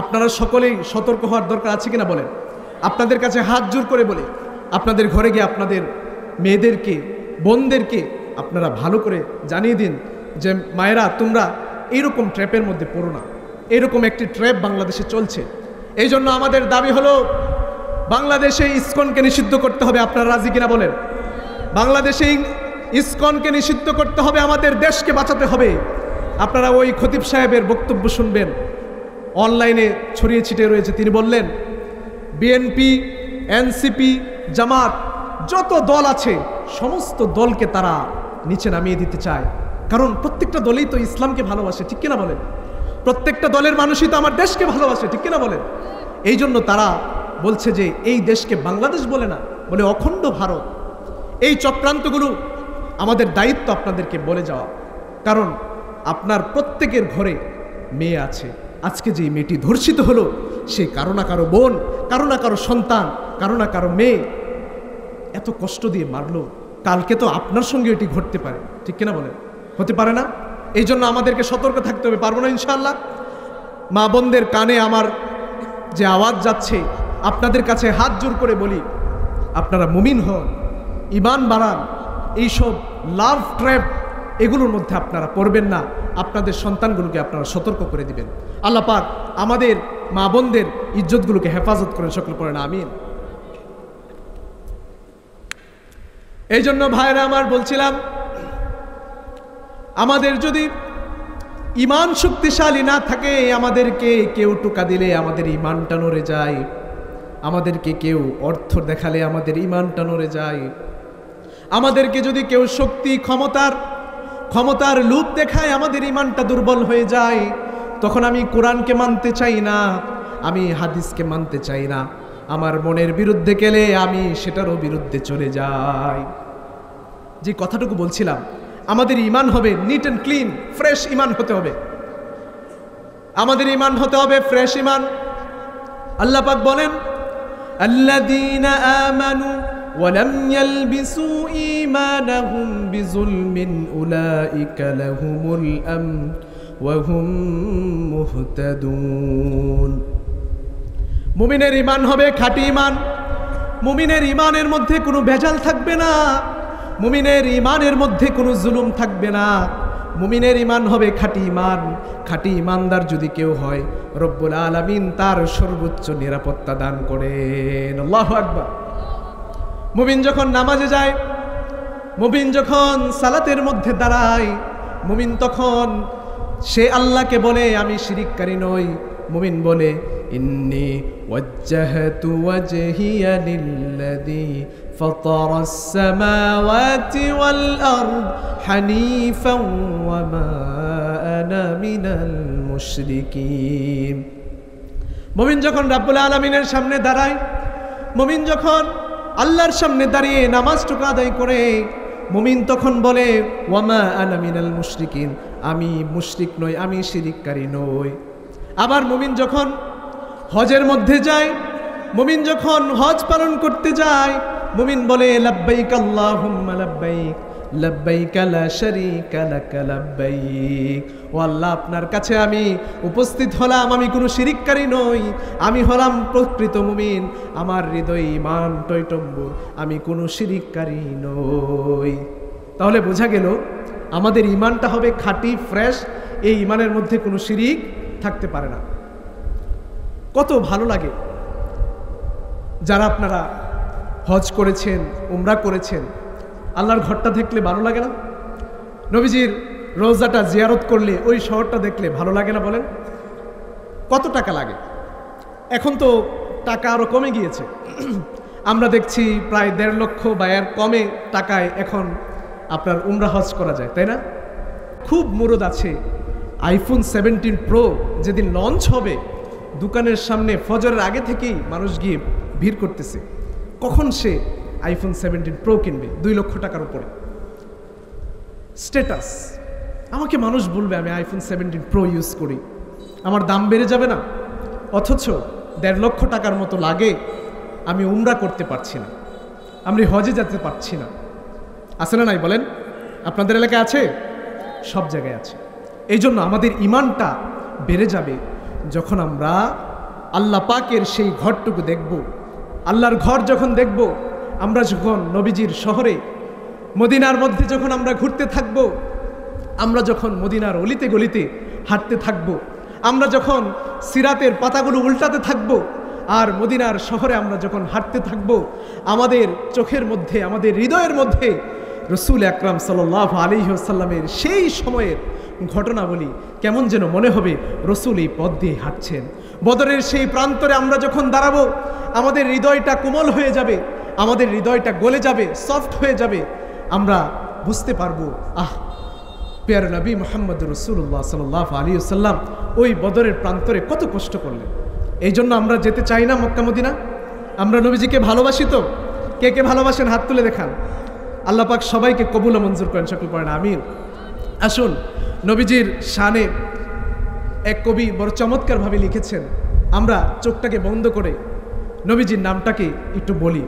আপনারা সকলেই সতর্ক হওয়ার দরকার আছে কিনা বলেন? আপনাদের কাছে হাত জোর করে বলে, আপনাদের ঘরে গিয়ে আপনাদের মেয়েদেরকে, বোনদেরকে আপনারা ভালো করে জানিয়ে দিন যে মায়েরা, তোমরা এইরকম ট্র্যাপের মধ্যে পড়ো না। এরকম একটি ট্র্যাপ বাংলাদেশে চলছে। এই জন্য আমাদের দাবি হলো বাংলাদেশে ইসকনকে নিষিদ্ধ করতে হবে। আপনারা রাজি কিনা বলেন? বাংলাদেশে ইসকনকে নিষিদ্ধ করতে হবে, আমাদের দেশকে বাঁচাতে হবে। আপনারা ওই খতিব সাহেবের বক্তব্য শুনবেন, অনলাইনে ছড়িয়ে ছিটিয়ে রয়েছে। তিনি বললেন বিএনপি, এনসিপি, জামাত, যত দল আছে সমস্ত দলকে তারা নিচে নামিয়ে দিতে চায়, কারণ প্রত্যেকটা দলই তো ইসলামকে ভালোবাসে, ঠিক কিনা বলেন? প্রত্যেকটা দলের মানুষই তো আমার দেশকে ভালোবাসে, ঠিক কিনা বলেন? এই জন্য তারা বলছে যে এই দেশকে বাংলাদেশ বলে না, বলে অখণ্ড ভারত। এই চক্রান্তগুলো আমাদের দায়িত্ব আপনাদেরকে বলে যাওয়া, কারণ আপনার প্রত্যেকের ঘরে মেয়ে আছে। আজকে যে মেয়েটি ধর্ষিত হলো, সে কারো না কারো বোন, কারো না কারো সন্তান, কারো না কারো মেয়ে এত কষ্ট দিয়ে মারলো। কালকে তো আপনার সঙ্গে এটি ঘটতে পারে, ঠিক কিনা বলেন? হতে পারে না? এই জন্য আমাদেরকে সতর্ক থাকতে হবে, পারবো না ইনশাআল্লাহ? মা বোনদের কানে আমার যে আওয়াজ যাচ্ছে, আপনাদের কাছে হাত জোর করে বলি, আপনারা মুমিন হন, ঈমান বাড়ান, এইসব লাভ ট্র্যাপ এগুলোর মধ্যে আপনারা পড়বেন না। আপনাদের সন্তানগুলোকে আপনারা সতর্ক করে দিবেন। আল্লাহ পাক আমাদের মা বোনদের ইজ্জতগুলোকে হেফাজত করেন, সকলে পড়েন আমিন। এই জন্য ভাইরা আমার বলছিলাম, আমাদের যদি ইমান শক্তিশালী না থাকে, আমাদেরকে কেউ টোকা দিলে আমাদের ইমানটা নড়ে যায়, আমাদেরকে কেউ অর্থ দেখালে আমাদের ইমানটা নড়ে যায়, আমাদেরকে যদি কেউ শক্তি ক্ষমতার লোভ দেখায় আমাদের ইমানটা দুর্বল হয়ে যায়। তখন আমি কোরআনকে মানতে চাই না, আমি হাদিসকে মানতে চাই না, আমার মনের বিরুদ্ধে গেলে আমি সেটারও বিরুদ্ধে চলে যাই। যে কথাটুকু বলছিলাম, আমাদের ইমান হবে নিট অ্যান্ড ক্লিন, ফ্রেশ ইমান হতে হবে, আমাদের ইমান হতে হবে ফ্রেশ ইমান। আল্লাহ পাক বলেন, আল্লাযীনা আমানু ওয়া লাম ইয়ালবিসু ঈমানাহুম বিযুলমিন উলাইকা লাহুমুল আমন ওয়া হুম মুহতাদুন। মুমিনের ইমান হবে খাঁটি ইমান, মুমিনের ইমানের মধ্যে কোনো ভেজাল থাকবে না, মুমিনের ইমানের মধ্যে কোনো জুলুম থাকবে না, মুমিনের ইমান হবে খাঁটি ইমান। খাঁটি ইমানদার যদি কেউ হয়, রব্বুল আলামিন তার সর্বোচ্চ নিরাপত্তা দান করেন। আল্লাহু আকবার। মুমিন যখন নামাজে যায়, মুমিন যখন সালাতের মধ্যে দাঁড়ায়, মুমিন তখন সে আল্লাহকে বলে আমি শিরিককারী নই। মুমিন বলে ইন্নী ওয়াজ্জাহতু ওয়াজহিয়া লিল্লাযী ফাতারাস সামাওয়াতি ওয়াল আরদ হানিফান ওয়া মা আনা মিনাল মুশরিকিন। মুমিন যখন রাব্বুল আলামিনের সামনে দাঁড়ায়, মুমিন যখন আল্লাহর সামনে দাঁড়িয়ে নামাজটুকু আদায় করে, মুমিন তখন বলে ওয়া মা আনা মিনাল মুশরিকিন, আমি মুশরিক নই, আমি শিরিককারী নই। আবার মুমিন যখন হজের মধ্যে যায়, মুমিন যখন হজ পালন করতে যায়, মুমিন বলে লাব্বাইক আল্লাহুম্মা লাব্বাইক লাব্বাইক লা শারীকা লাক লাব্বাইক। ও আল্লাহ, আপনার কাছে আমি উপস্থিত হলাম, আমি কোনো শিরিককারী নই, আমি হলাম প্রকৃত মুমিন, আমার হৃদয়ে ঈমান টইটম্বুর, আমি কোনো শিরিককারী নই। তাহলে বোঝা গেল আমাদের ঈমানটা হবে খাঁটি ফ্রেশ, এই ঈমানের মধ্যে কোনো শিরিক থাকতে পারে না। কত ভালো লাগে যারা আপনারা হজ করেছেন, উমরা করেছেন, আল্লাহর ঘরটা দেখলে ভালো লাগে না? নবীজির রওজাটা জিয়ারত করলে, ওই শহরটা দেখলে ভালো লাগে না? বলেন, কত টাকা লাগে? এখন তো টাকা আরো কমে গিয়েছে, আমরা দেখছি প্রায় 1.5 লক্ষ বা এর কমে টাকায় এখন আপনার উমরা হজ করা যায়, তাই না? খুব মুরদ আছে। আইফোন 17 প্রো যেদিন লঞ্চ হবে, দোকানের সামনে ফজরের আগে থেকেই মানুষ গিয়ে ভিড় করতেছে, কখন সে আইফোন 17 প্রো কিনবে 2 লক্ষ টাকার উপরে। স্ট্যাটাস, আমাকে মানুষ বলবে আমি আইফোন 17 প্রো ইউজ করি, আমার দাম বেড়ে যাবে না? অথচ 1.5 লক্ষ টাকার মতো লাগে, আমি উমরা করতে পারছি না, আমি হজে যেতে পারছি না। আছে না নাই বলেন? আপনাদের এলাকায় আছে? সব জায়গায় আছে। এই জন্য আমাদের ঈমানটা বেড়ে যাবে যখন আমরা আল্লাহ পাকের সেই ঘরটুকু দেখব। আল্লাহর ঘর যখন দেখব, আমরা যখন নবীজির শহরে মদিনার মধ্যে যখন আমরা ঘুরতে থাকব, আমরা যখন মদিনার অলিতে গলিতে হাঁটতে থাকব, আমরা যখন সিরাতের পাতাগুলো উল্টাতে থাকব, আর মদিনার শহরে আমরা যখন হাঁটতে থাকব, আমাদের চোখের মধ্যে, আমাদের হৃদয়ের মধ্যে রসুল আকরাম সাল্লাল্লাহু আলাইহি ওয়াসাল্লামের সেই সময়ের ঘটনাবলী কেমন যেন মনে হবে রসুল এই পথ দিয়ে হাঁটছেন। বদরের সেই প্রান্তরে আমরা যখন দাঁড়াবো, আমাদের হৃদয়টা কোমল হয়ে যাবে, আমাদের হৃদয়টা গলে যাবে, সফট হয়ে যাবে। আমরা বুঝতে পারবো, আহ, প্যার নবী মুহাম্মদ রাসূলুল্লাহ সাল্লাল্লাহু আলাইহি ওয়াসাল্লাম ওই বদরের প্রান্তরে কত কষ্ট করলেন। এই জন্য আমরা যেতে চাই না মক্কা মদিনা? আমরা নবীজিকে ভালোবাসি তো? কে কে ভালোবাসেন হাত তুলে দেখান। আল্লাহ পাক সবাইকে কবুল ও মঞ্জুর করেন, সকল পড়েন আমিন। আসুন, নবীজির শানে এক কবি বড় চমৎকারভাবে লিখেছেন, আমরা চোখটাকে বন্ধ করে নবীজির নামটাকে একটু বলি।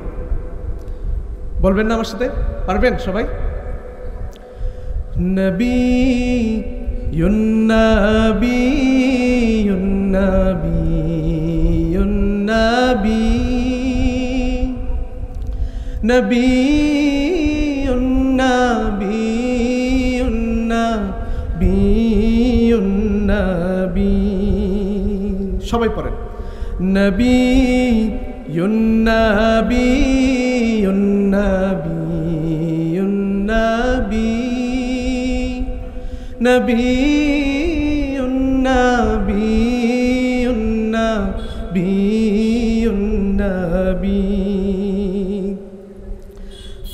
বলবেন না আমার সাথে? পারবেন সবাই? নবী নবী নবী নবী নবী নবী, সবাই পড়েন নবী নবী নবী নবী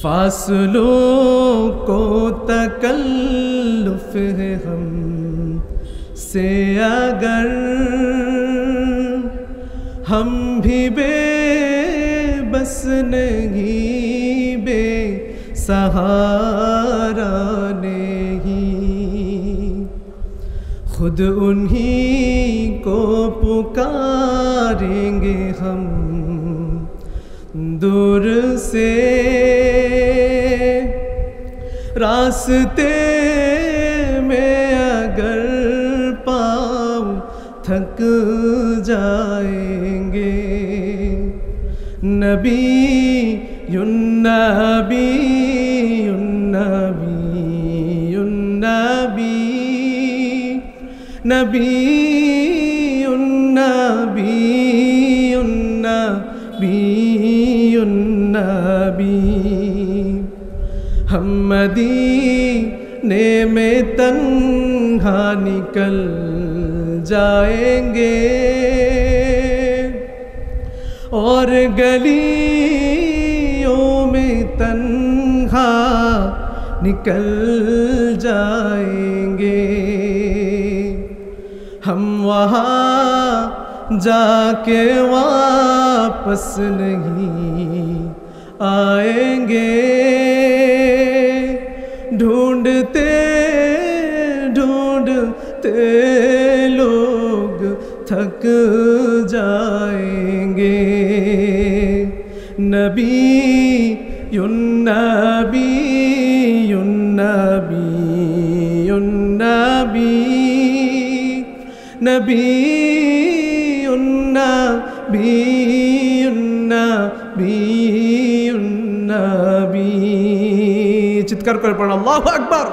फासलों को तकल्लुफ है हम से अगर हम भी बेबस नहीं बेसहारा नहीं खुद उन्हीं को पुकारेंगे हम दूर से रास्ते में अगर पाँव थक जाएंगे नबी युन्नबी युन्नबी युन्नबी नबी युन्नबी युन्नबी युन्नबी हम मदीने में तन्हा निकल जाएंगे और गलियों में तन्हा निकल जाएंगे हम वहाँ जाके वापस नहीं आएंगे ढूंढते ढूंढते लोग थक जाएंगे नबी युन्नबी युन्नबी युन्नबी नबी युन्नबी युन्नबी युन्नबी চিৎকার করে পড়েন আল্লাহু আকবার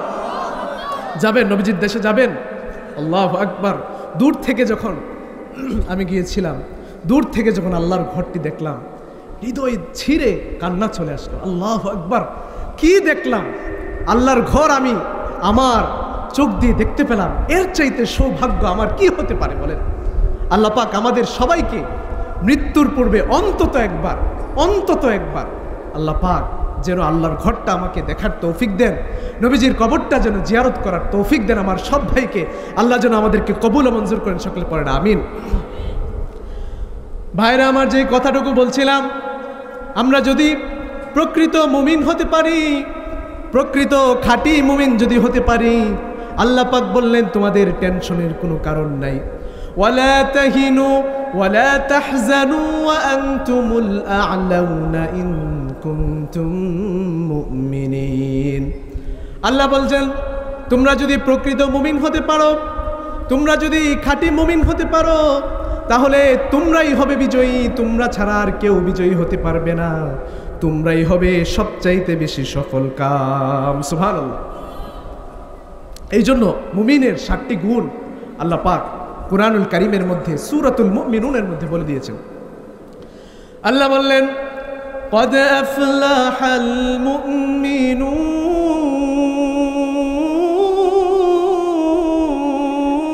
যাবেন নবীজির দেশে যাবেন আল্লাহু আকবার দূর থেকে যখন আমি গিয়েছিলাম দূর থেকে যখন আল্লাহর ঘরটি দেখলাম হৃদয় ছিঁড়ে কান্না চলে আসলো আল্লাহু আকবার কি দেখলাম আল্লাহর ঘর আমি আমার চোখ দিয়ে দেখতে পেলাম এর চাইতে সৌভাগ্য আমার কি হতে পারে বলেন আল্লাহ পাক আমাদের সবাইকে মৃত্যুর পূর্বে অন্তত একবার আল্লাহ পাক যেন আল্লাহর ঘরটা আমাকে দেখার তৌফিক দেন নবীজির কবরটা যেন জিয়ারত করার তৌফিক দেন আমার সব ভাইকে আল্লাহ যেন আমাদেরকে কবুল ও মঞ্জুর করেন সকলে পড়েন আমিন ভাইরা আমার যে কথাটুকু বলছিলাম আমরা যদি প্রকৃত মুমিন হতে পারি প্রকৃত খাঁটি মুমিন যদি হতে পারি আল্লাহ পাক বললেন তোমাদের টেনশনের কোনো কারণ নাই ওয়ালা তাহিনু ওয়ালা তাহজানু ওয়া আনতুমুল আ'লাউনা ইন কুনতুম মুমিনিন আল্লাহ বলছেন তোমরা যদি প্রকৃত মুমিন হতে পারো তোমরা যদি খাঁটি মুমিন হতে পারো তাহলে তোমরাই হবে বিজয়ী তোমরা ছাড়া আর কেউ বিজয়ী হতে পারবে না তোমরাই হবে সবচাইতে বেশি সফল কাম সুবহানাল্লাহ এই জন্য মুমিনের 7টি গুণ আল্লাহ পাক কুরআনুল কারীমের মধ্যে সূরাতুল মুমিনুনের মধ্যে বলে দিয়েছেন আল্লাহ বললেন قد أفلح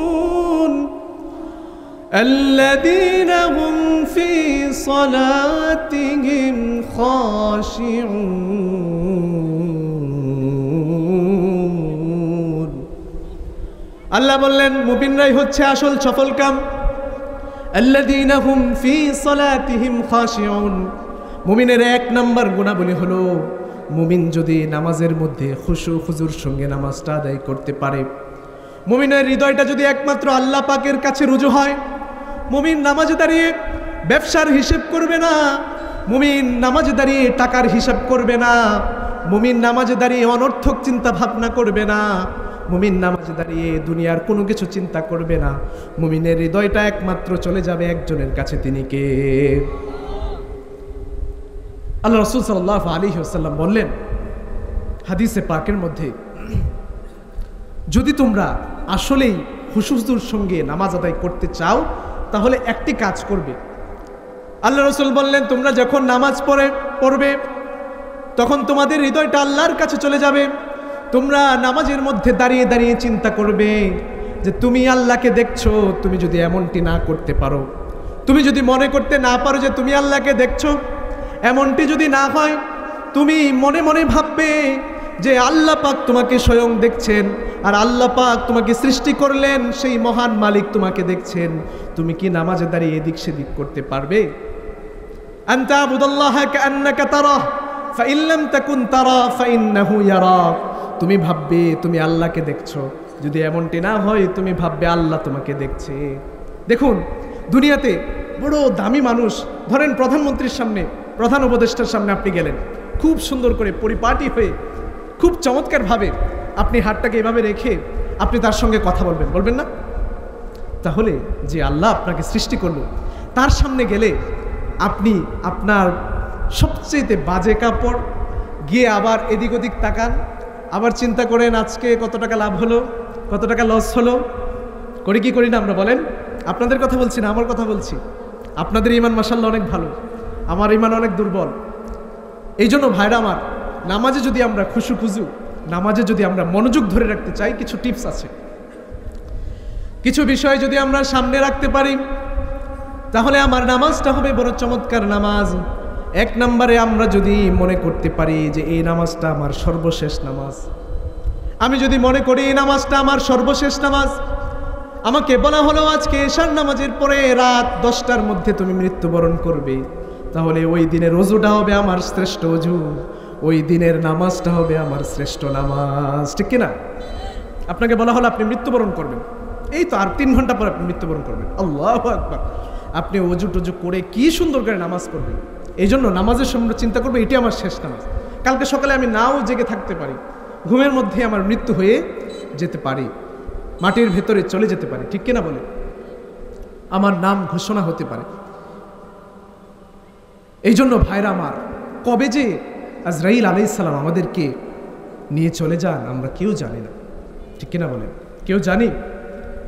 المؤمنون الذين هم في صلاتهم خاشعون আল্লাহ বললেন মুমিনরাই হচ্ছে আসল সফলকাম الذين هم في صلاتهم خاشعون মুমিনের 1 নম্বর গুণাবলী হলো মুমিন যদি নামাজের মধ্যে খুশু খুজুর সঙ্গে নামাজটা আদায় করতে পারে মুমিনের হৃদয়টা যদি একমাত্র আল্লাহ পাকের কাছে রুজু হয় মুমিন নামাজে দাঁড়িয়ে ব্যবসার হিসাব করবে না মুমিন নামাজে দাঁড়িয়ে টাকার হিসাব করবে না মুমিন নামাজে দাঁড়িয়ে অনর্থক চিন্তা ভাবনা করবে না মুমিন নামাজে দাঁড়িয়ে দুনিয়ার কোনো কিছু চিন্তা করবে না মুমিনের হৃদয়টা একমাত্র চলে যাবে একজনের কাছে তিনি কে আল্লাহ রাসূল সাল্লাল্লাহু আলাইহি ওয়াসাল্লাম বললেন হাদিসে পাকের মধ্যে যদি তোমরা আসলেই খুশুর সঙ্গে নামাজ আদায় করতে চাও তাহলে একটি কাজ করবে আল্লাহ রাসূল বললেন তোমরা যখন নামাজ পড়বে তখন তোমাদের হৃদয়টা আল্লাহর কাছে চলে যাবে তোমরা নামাজের মধ্যে দাঁড়িয়ে দাঁড়িয়ে চিন্তা করবে যে তুমি আল্লাহকে দেখছো, তুমি যদি এমনটি না করতে পারো, তুমি যদি মনে করতে না পারো যে তুমি আল্লাহকে দেখছো, এমনটি যদি না হয়, তুমি মনে মনে ভাববে যে আল্লাহ পাক তোমাকে স্বয়ং দেখছেন, আর আল্লাহ পাক তোমাকে সৃষ্টি করলেন, সেই মহান মালিক তোমাকে দেখছেন, তুমি কি নামাজে দাঁড়িয়ে এদিক সেদিক করতে পারবে? আনতা আবুদাল্লাহ কাআন্নাকা তারাহ ফাইন লাম তাকুন তারা ফাইন্নাহু ইয়ারাক। তুমি ভাববে তুমি আল্লাহকে দেখছো, যদি এমনটি না হয় তুমি ভাববে আল্লাহ তোমাকে দেখছে। দেখুন, দুনিয়াতে বড় দামি মানুষ, ধরেন প্রধানমন্ত্রীর সামনে, প্রধান উপদেষ্টার সামনে আপনি গেলেন, খুব সুন্দর করে পরিপাটি হয়ে, খুব চমৎকারভাবে আপনি হাতটাকে এভাবে রেখে আপনি তার সঙ্গে কথা বলবেন, বলবেন না? তাহলে যে আল্লাহ আপনাকে সৃষ্টি করলো, তার সামনে গেলে আপনি আপনার সবচেয়ে বাজে কাপড় গিয়ে আবার এদিক ওদিক তাকান, আবার চিন্তা করেন আজকে কত টাকা লাভ হলো, কত টাকা লস হলো, করি কি করি না আমরা? বলেন। আপনাদের কথা বলছি না, আমার কথা বলছি। আপনাদের ইমান মাশাআল্লাহ অনেক ভালো, আমার ইমান অনেক দুর্বল। এই জন্য ভাইরা আমার, নামাজে যদি আমরা খুশু, নামাজে যদি আমরা মনোযোগ ধরে রাখতে চাই, কিছু টিপস আছে। কিছু বিষয় যদি আমরা সামনে রাখতে পারি, তাহলে আমার নামাজটা হবে বড় চমৎকার নামাজ। এক নম্বরে আমরা যদি মনে করতে পারি যে এই নামাজটা আমার সর্বশেষ নামাজ, আমি যদি মনে করি এই নামাজটা আমার সর্বশেষ নামাজ, আমাকে বলা হলো আজকে এশার নামাজের পরে রাত 10টার মধ্যে তুমি মৃত্যুবরণ করবে, তাহলে ওই দিনের ওযুটা হবে আমার শ্রেষ্ঠ ওযু, ওই দিনের নামাজটা হবে আমার শ্রেষ্ঠ নামাজ, ঠিক কিনা? আপনাকে বলা হলো আপনি মৃত্যুবরণ করবেন, এই তো আর 3 ঘন্টা পরে আপনি মৃত্যুবরণ করবেন, আল্লাহু আকবার। আপনি ওযু টজু করে কি সুন্দর করে নামাজ পড়বেন। এই জন্য নামাজের সময় চিন্তা করবো এটি আমার শেষ নামাজ, কালকে সকালে আমি নাও জেগে থাকতে পারি, ঘুমের মধ্যে আমার মৃত্যু হয়ে যেতে পারি, মাটির ভেতরে চলে যেতে পারে, ঠিক কিনা বলে? আমার নাম ঘোষণা হতে পারে। এই জন্য ভাইরা আমার, কবে যে আজরাইল আলাইহিস সালাম আমাদেরকে নিয়ে চলে যান আমরা কেউ জানি না, ঠিক কিনা বলেন? কেউ জানি?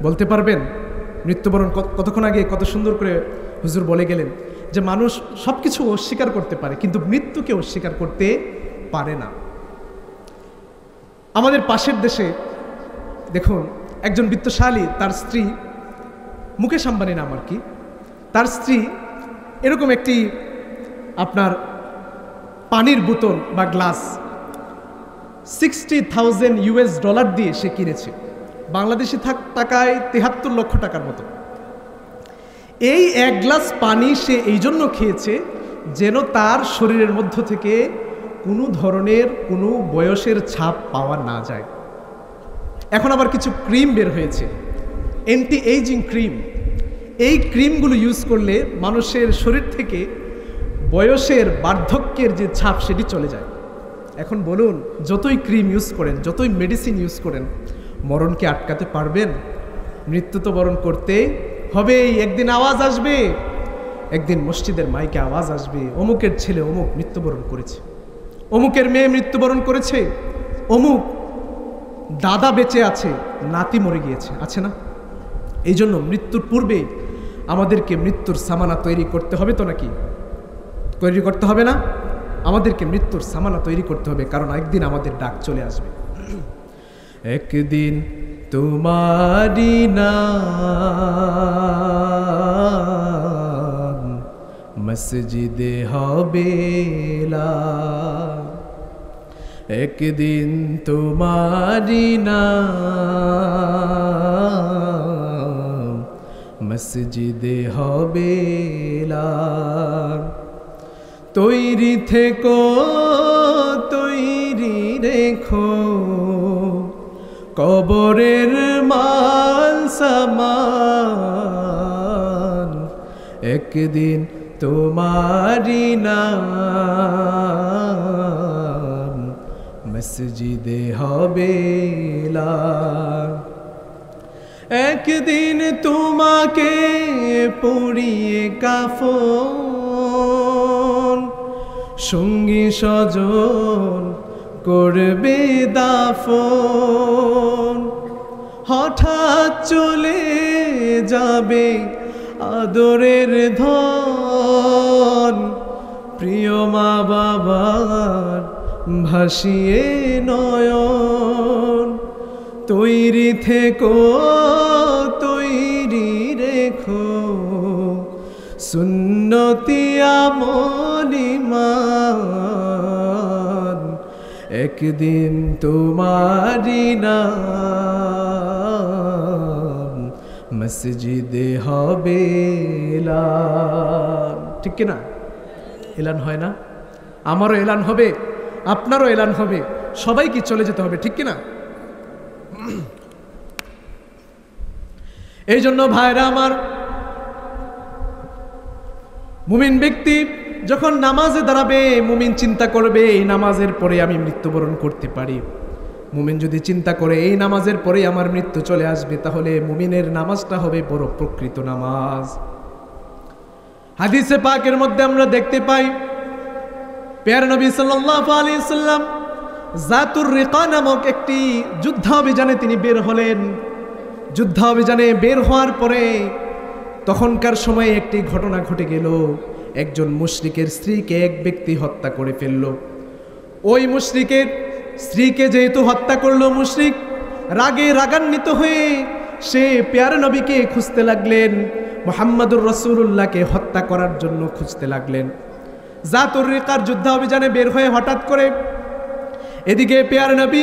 বলতে পারবেন? মৃত্যুবরণ কতক্ষণ আগে কত সুন্দর করে হুজুর বলে গেলেন যে মানুষ সব কিছু অস্বীকার করতে পারে, কিন্তু মৃত্যুকে অস্বীকার করতে পারে না। আমাদের পাশের দেশে দেখুন, একজন বিত্তশালী, তার স্ত্রী, মুকেশ আম্বানি নাম আর কি, তার স্ত্রী এরকম একটি আপনার পানির বোতল বা গ্লাস $60,000 দিয়ে সে কিনেছে, বাংলাদেশি টাকায় 73 লক্ষ টাকার মতো। এই এক গ্লাস পানি সে এই জন্য খেয়েছে যেন তার শরীরের মধ্য থেকে কোনো ধরনের কোনো বয়সের ছাপ পাওয়া না যায়। এখন আবার কিছু ক্রিম বের হয়েছে, অ্যান্টি এইজিং ক্রিম। এই ক্রিমগুলো ইউজ করলে মানুষের শরীর থেকে বয়সের বার্ধক্যের যে ছাপ সেটি চলে যায়। এখন বলুন, যতই ক্রিম ইউজ করেন, যতই মেডিসিন ইউজ করেন, মরণকে আটকাতে পারবেন? মৃত্যু তো বরণ করতে হবেই। একদিন আওয়াজ আসবে, একদিন মসজিদের মাইকে আওয়াজ আসবে, অমুকের ছেলে অমুক মৃত্যুবরণ করেছে, অমুকের মেয়ে মৃত্যুবরণ করেছে, অমুক দাদা বেঁচে আছে, নাতি মরে গিয়েছে, আছে না? এই জন্য মৃত্যুর পূর্বে আমাদেরকে মৃত্যুর সামানা তৈরি করতে হবে, তো নাকি তৈরি করতে হবে না? আমাদেরকে মৃত্যুর সামানা তৈরি করতে হবে, কারণ একদিন আমাদের ডাক চলে আসবে। একদিন তোমারি নাম মসজিদে হবে এলান, একদিন তোমারি নাম মসজিদে হবে এলান। তৈরি থেকো, তৈরি রেখো কবরের মাল সামান, একদিন তোমারি নাম মসজিদে হবে এলান। একদিন তোমাকে পরিয়ে কাফন, সঙ্গী স্বজন করবে দাফন, হঠাৎ চলে যাবে আদরের ধন, প্রিয় মা বাবার ভাসিয়ে নয়ন। তৈরি থেকো, সুন্নতি আমল ঈমান, একদিন তোমারি নাম মসজিদে হবে এলান। ঠিক কিনা? এলান হয় না? আমারও এলান হবে, আপনারও এলান হবে, সবাইকে চলে যেতে হবে। ঠিক কিনা? এই জন্য ভাইরা আমার, মুমিন ব্যক্তি যখন নামাজে দাঁড়াবে, মুমিন চিন্তা করবে এই নামাজের পরে আমি মৃত্যুবরণ করতে পারি। মুমিন যদি চিন্তা করে এই নামাজের পরে আমার মৃত্যু চলে আসবে, তাহলে মুমিনের নামাজটা হবে বড় প্রকৃত নামাজ। হাদিসে পাকের মধ্যে আমরা দেখতে পাই, প্যার নবী সাল্লাল্লাহু আলাইহি সাল্লাম জাতুর রিকা নামক একটি যুদ্ধাভিযানে তিনি বের হলেন। যুদ্ধাভিযানে বের হওয়ার পরে তখনকার সময়ে একটি ঘটনা ঘটে গেল। একজন মুশরিকের স্ত্রীকে এক ব্যক্তি হত্যা করে ফেলল। ওই মুশরিকের স্ত্রীকে যেহেতু হত্যা করলো, মুশরিক রাগে রাগান্বিত হয়ে সে প্যারে নবীকে খুঁজতে লাগলেন, মুহাম্মাদুর রাসূলুল্লাহকে হত্যা করার জন্য খুঁজতে লাগলেন। জাতুর রিকার যুদ্ধাভিযানে বের হয়ে হঠাৎ করে এদিকে প্যারে নবী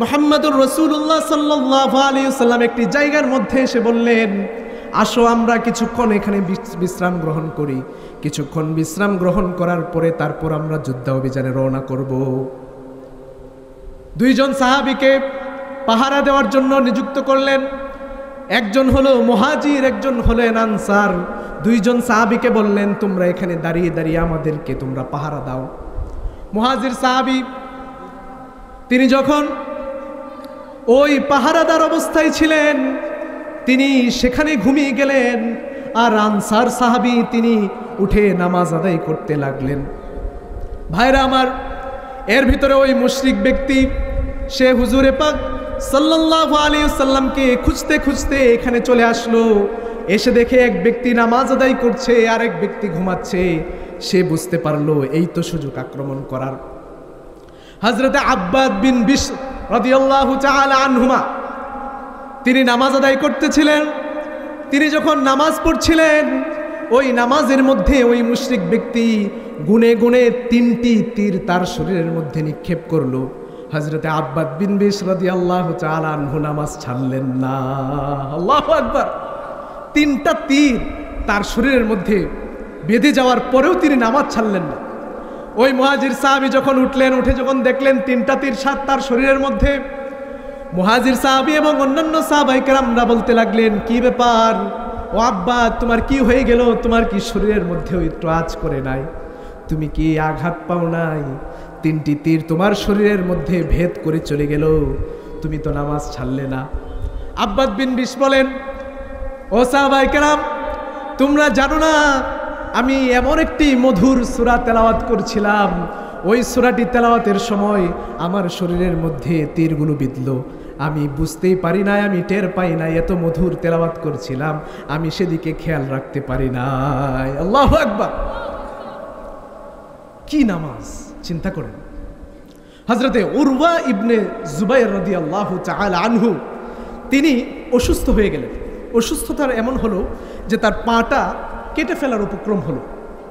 মুহাম্মাদুর রাসূলুল্লাহ সাল্লাল্লাহু আলাইহি ওয়াসাল্লাম একটি জায়গার মধ্যে এসে বললেন, আসো আমরা কিছুক্ষণ এখানে বিশ্রাম গ্রহণ করি। কিছুক্ষণ বিশ্রাম গ্রহণ করার পরে তারপর আমরা যুদ্ধাভিযানে রওনা করব। দুইজন সাহাবীকে পাহারা দেওয়ার জন্য নিযুক্ত করলেন। একজন হলো মুহাজির, একজন হলেন আনসার। দুইজন সাহাবীকে বললেন, তোমরা এখানে দাঁড়িয়ে দাঁড়িয়ে আমাদেরকে তোমরা পাহারা দাও। মুহাজির সাহাবী তিনি যখন ওই পাহারাদার অবস্থায় ছিলেন, তিনি সেখানে ঘুমিয়ে গেলেন। আর আনসার সাহাবী তিনি উঠে নামাজ আদায় করতে লাগলেন। ভাইরা আমার, এর ভিতরে ওই মুশরিক ব্যক্তি সে হুজুরে পাক সাল্লাল্লাহু আলাইহি ওয়াসাল্লামকে খুঁজতে খুঁজতে এখানে চলে আসলো। এসে দেখে এক ব্যক্তি নামাজ আদায় করছে আর এক ব্যক্তি ঘুমাচ্ছে। সে বুঝতে পারলো এই তো সুযোগ আক্রমণ করার। হযরতে আব্বাদ বিন বিশর রাদিয়াল্লাহু তাআলা আনহুমা তিনি নামাজ আদায় করতেছিলেন। তিনি যখন নামাজ পড়ছিলেন, ওই নামাজের মধ্যে ওই মুশরিক ব্যক্তি গুনে গুনে 3টি তীর তার শরীরের মধ্যে নিক্ষেপ করলো। হযরতে আব্বাদ বিন বিশর রাদিয়াল্লাহু তাআলা আনহু নামাজ ছাড়লেন না। আল্লাহু আকবার! 3টা তীর তার শরীরের মধ্যে বেঁধে যাওয়ার পরেও তিনি নামাজ ছাড়লেন না। ওই মুহাজির সাহাবী যখন উঠলেন, উঠে যখন দেখলেন 3টা তীর তার শরীরের মধ্যে, মুহাজির সাহাবী এবং অন্যান্য সাহাবায়ে কেরামরা বলতে লাগলেন, কি ব্যাপার ও আব্বা, তোমার কি হয়ে গেল? তোমার কি শরীরের মধ্যে একটু আঁচ করে নাই? তুমি কি আঘাত পাও নাই? 3টি তীর তোমার শরীরের মধ্যে ভেদ করে চলে গেল, তুমি তো নামাজ ছাড়লে না। আব্বাদ বিন বিশ বলেন, ও সাহাবায়ে কেরাম, তোমরা জানো না আমি এমন একটি মধুর সূরা তেলাওয়াত করছিলাম, ওই সূরাটি তেলাওয়াতের সময় আমার শরীরের মধ্যে তীরগুলো বিঁধল। আমি বুঝতেই পারি নাই, আমি টের পাই নাই, এত মধুর তেলাওয়াত করছিলাম, আমি সেদিকে খেয়াল রাখতে পারি নাই। আল্লাহু আকবার! কি নামাজ, চিন্তা করেন। হযরতে উরওয়া ইবনে জুবাইর রাদিয়াল্লাহু তাআলা আনহু তিনি অসুস্থ হয়ে গেলেন। অসুস্থতার এমন হলো যে তার পাটা কেটে ফেলার উপক্রম হলো,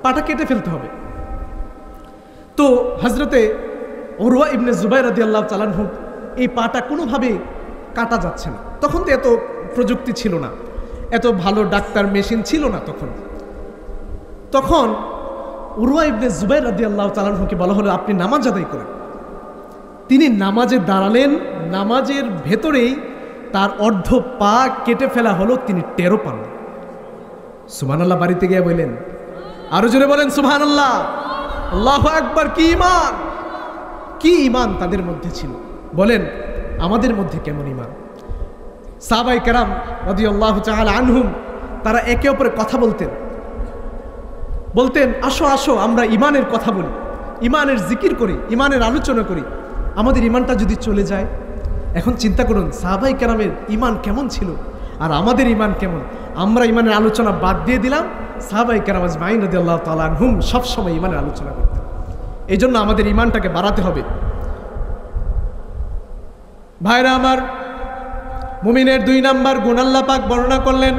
পাটা কেটে ফেলতে হবে। তো হযরতে উরওয়া ইবনে জুবাইর রাদিয়াল্লাহু তাআলা আনহু এই পাটা কোনোভাবে কাটা যাচ্ছে না। তখন তো এত প্রযুক্তি ছিল না, এত ভালো ডাক্তার মেশিন ছিল না তখন উরওয়া ইবনে জুবাইর রাদিয়াল্লাহু তাআলা আনহুকে বলা হলো, আপনি নামাজ আদায় করেন। তিনি নামাজে দাঁড়ালেন, নামাজের ভেতরেই তার অর্ধ পা কেটে ফেলা হলো, তিনি টেরও পান না। সুবহানাল্লাহ! বাড়িতে গিয়ে বললেন, আরো জোরে বলেন সুবহানাল্লাহ! আল্লাহু আকবার! কি ঈমান, কি ঈমান তাদের মধ্যে ছিল। বলেন আমাদের মধ্যে কেমন ঈমান? সাহাবায়ে কেরাম রাদিয়াল্লাহু তাআলা আনহুম তারা একে অপরের কথা বলতেন, আসো আসো আমরা ঈমানের কথা বলি, ঈমানের জিকির করি, ঈমানের আলোচনা করি। আমাদের ঈমানটা যদি চলে যায়, এখন চিন্তা করুন সাহাবায়ে কেরামের ঈমান কেমন ছিল আর আমাদের ঈমান কেমন। আমরা ঈমানের আলোচনা বাদ দিয়ে দিলাম, সাহাবায়ে কেরাম আজমাইন রাদিয়াল্লাহু তাআলা আনহুম সবসময় ঈমানের আলোচনা করতেন। এই জন্য আমাদের ঈমানটাকে বাড়াতে হবে। ভাইরা আমার, মুমিনের 2 নাম্বার গুণ আল্লাহ পাক বর্ণনা করলেন,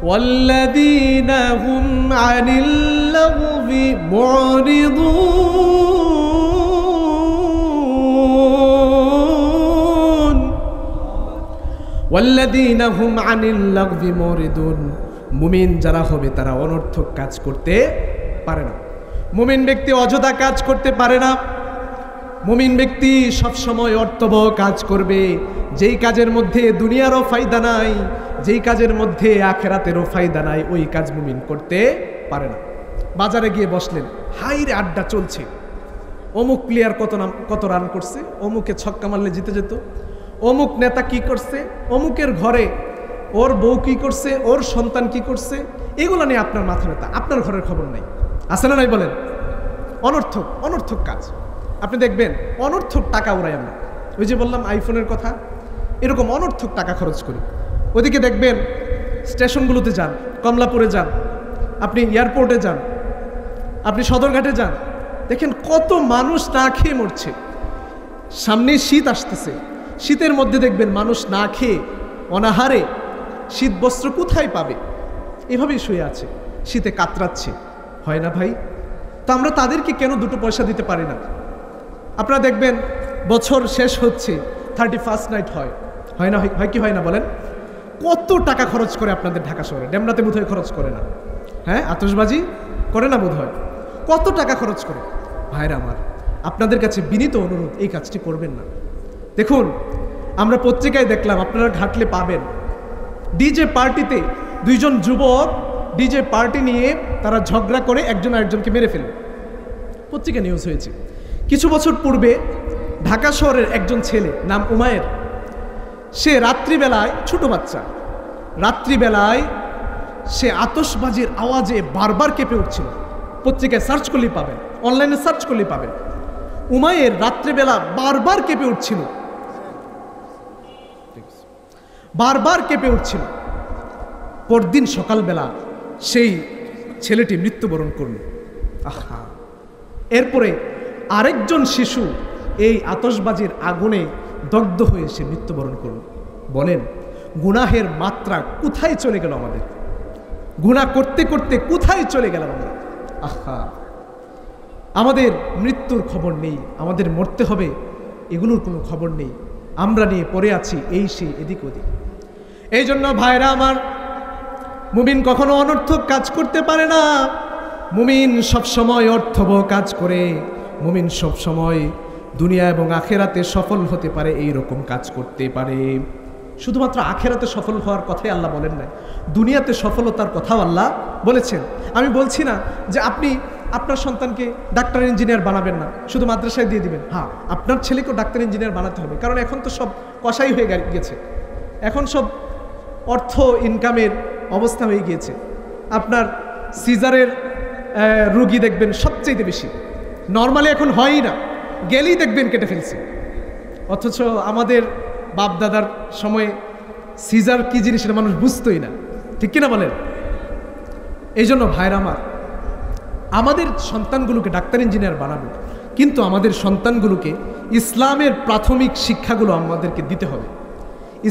ওয়াল্লাযীনা হুম আনিল লাগবি মুরিদুন ওয়াল্লাযীনা হুম আনিল লাগবি মুরিদুন। মুমিন যারা হবে তারা অনর্থক কাজ করতে পারে না। মুমিন ব্যক্তি অযথা কাজ করতে পারে না। মুমিন ব্যক্তি সবসময় অর্থবহ কাজ করবে। যেই কাজের মধ্যে দুনিয়ারও ফায়দা নাই, যেই কাজের মধ্যে আখেরাতেরও ফায়দা নাই, ওই কাজ মুমিন করতে পারে না। বাজারে গিয়ে বসলেন, হাইরে আড্ডা চলছে, অমুক প্লেয়ার কত রান করছে, অমুকে ছক্কা মারলে জিতে যেত, অমুক নেতা কি করছে, অমুকের ঘরে ওর বউ কি করছে, ওর সন্তান কি করছে, এগুলো নিয়ে আপনার মাথা ব্যথা, আপনার ঘরের খবর নাই। আছে না নাই বলেন? অনর্থক কাজ। আপনি দেখবেন অনর্থক টাকা উড়াই আমরা। ওই যে বললাম আইফোনের কথা, এরকম অনর্থক টাকা খরচ করি। ওদিকে দেখবেন স্টেশনগুলোতে যান, কমলাপুরে যান, আপনি এয়ারপোর্টে যান, আপনি সদরঘাটে যান, দেখেন কত মানুষ না খেয়ে মরছে। সামনে শীত আসতেছে, শীতের মধ্যে দেখবেন মানুষ না খেয়ে অনাহারে শীত বস্ত্র কোথায় পাবে, এভাবেই শুয়ে আছে, শীতে কাতরাচ্ছে। হয় না ভাই? তো আমরা তাদেরকে কেন দুটো পয়সা দিতে পারি না? আপনারা দেখবেন বছর শেষ হচ্ছে, 31st নাইট হয় না? হয় কি হয় না বলেন? কত টাকা খরচ করে আপনাদের ঢাকা শহরে? ডেমরাতে বোধহয় খরচ করে না, হ্যাঁ? আতশবাজি করে না বোধহয়? কত টাকা খরচ করে? ভাইরা আমার, আপনাদের কাছে বিনীত অনুরোধ, এই কাজটি করবেন না। দেখুন, আমরা পত্রিকায় দেখলাম, আপনারা ঘাটলে পাবেন, ডিজে পার্টিতে দুইজন যুবক ডিজে পার্টি নিয়ে তারা ঝগড়া করে একজন আরেকজনকে মেরে ফেলল। পত্রিকা নিউজ হয়েছে। কিছু বছর পূর্বে ঢাকা শহরের একজন ছেলে, নাম উমায়ের, সে রাত্রিবেলায়, ছোট বাচ্চা, রাত্রিবেলায় সে আতশবাজির আওয়াজে বারবার কেঁপে উঠছিল। পত্রিকায় সার্চ করলেই পাবেন, অনলাইনে সার্চ করলেই পাবেন। উমায়ের রাত্রিবেলা বারবার কেঁপে উঠছিল, বারবার কেঁপে উঠছিল। পরদিন সকালবেলা সেই ছেলেটি মৃত্যুবরণ করল। আহা! এরপরে আরেকজন শিশু এই আতশবাজির আগুনে দগ্ধ হয়ে সে মৃত্যুবরণ করল। বলেন, গুনাহের মাত্রা কোথায় চলে গেল আমাদের? গুনাহ করতে করতে কোথায় চলে গেল আমরা? আহা! আমাদের মৃত্যুর খবর নেই, আমাদের মরতে হবে, এগুলোর কোনো খবর নেই। আমরা নিয়ে পড়ে আছি এই সেই, এদিক ওদিক। এই জন্য ভাইরা আমার, মুমিন কখনো অনর্থক কাজ করতে পারে না। মুমিন সবসময় অর্থবহ কাজ করে। মুমিন সবসময় দুনিয়া এবং আখেরাতে সফল হতে পারে, এই রকম কাজ করতে পারে। শুধুমাত্র আখেরাতে সফল হওয়ার কথাই আল্লাহ বলেন নাই, দুনিয়াতে সফলতার কথাও আল্লাহ বলেছেন। আমি বলছি না যে আপনি আপনার সন্তানকে ডাক্তার ইঞ্জিনিয়ার বানাবেন না, শুধু মাদ্রাসায় দিয়ে দিবেন। হ্যাঁ, আপনার ছেলেকেও ডাক্তার ইঞ্জিনিয়ার বানাতে হবে, কারণ এখন তো সব কষাই হয়ে গেছে, এখন সব অর্থ ইনকামের অবস্থা হয়ে গিয়েছে। আপনার সিজারের রোগী দেখবেন সবচেয়ে বেশি, নর্মালি এখন হয়ই না, গেলেই দেখবেন কেটে ফেলছে। অথচ আমাদের বাপ দাদার সময়ে সিজার কি জিনিস এটা মানুষ বুঝতোই না, ঠিক কিনা বলেন? এই জন্য ভাইরা আমার, আমাদের সন্তানগুলোকে ডাক্তার ইঞ্জিনিয়ার বানাবো, কিন্তু আমাদের সন্তানগুলোকে ইসলামের প্রাথমিক শিক্ষাগুলো আমাদেরকে দিতে হবে।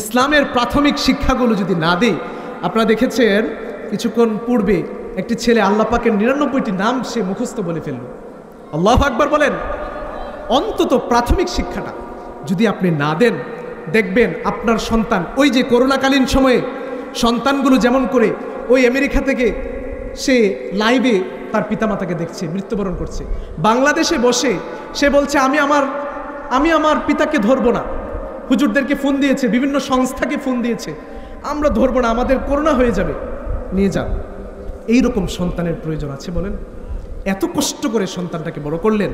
ইসলামের প্রাথমিক শিক্ষাগুলো যদি না দেই, আপনারা দেখেছেন কিছুক্ষণ পূর্বে একটি ছেলে আল্লাহ পাকের 99টি নাম সে মুখস্থ বলে ফেলল। আল্লাহু আকবার বলেন। অন্তত প্রাথমিক শিক্ষাটা যদি আপনি না দেন, দেখবেন আপনার সন্তান, ওই যে করোনাকালীন সময়ে সন্তানগুলো যেমন করে ওই আমেরিকা থেকে সে লাইভে তার পিতামাতাকে দেখছে মৃত্যুবরণ করছে, বাংলাদেশে বসে সে বলছে আমি আমার পিতাকে ধরবো না, হুজুরদেরকে ফোন দিয়েছে, বিভিন্ন সংস্থাকে ফোন দিয়েছে, আমরা ধরবো না, আমাদের করোনা হয়ে যাবে, নিয়ে যান। এইরকম সন্তানের প্রয়োজন আছে বলেন? এত কষ্ট করে সন্তানটাকে বড় করলেন,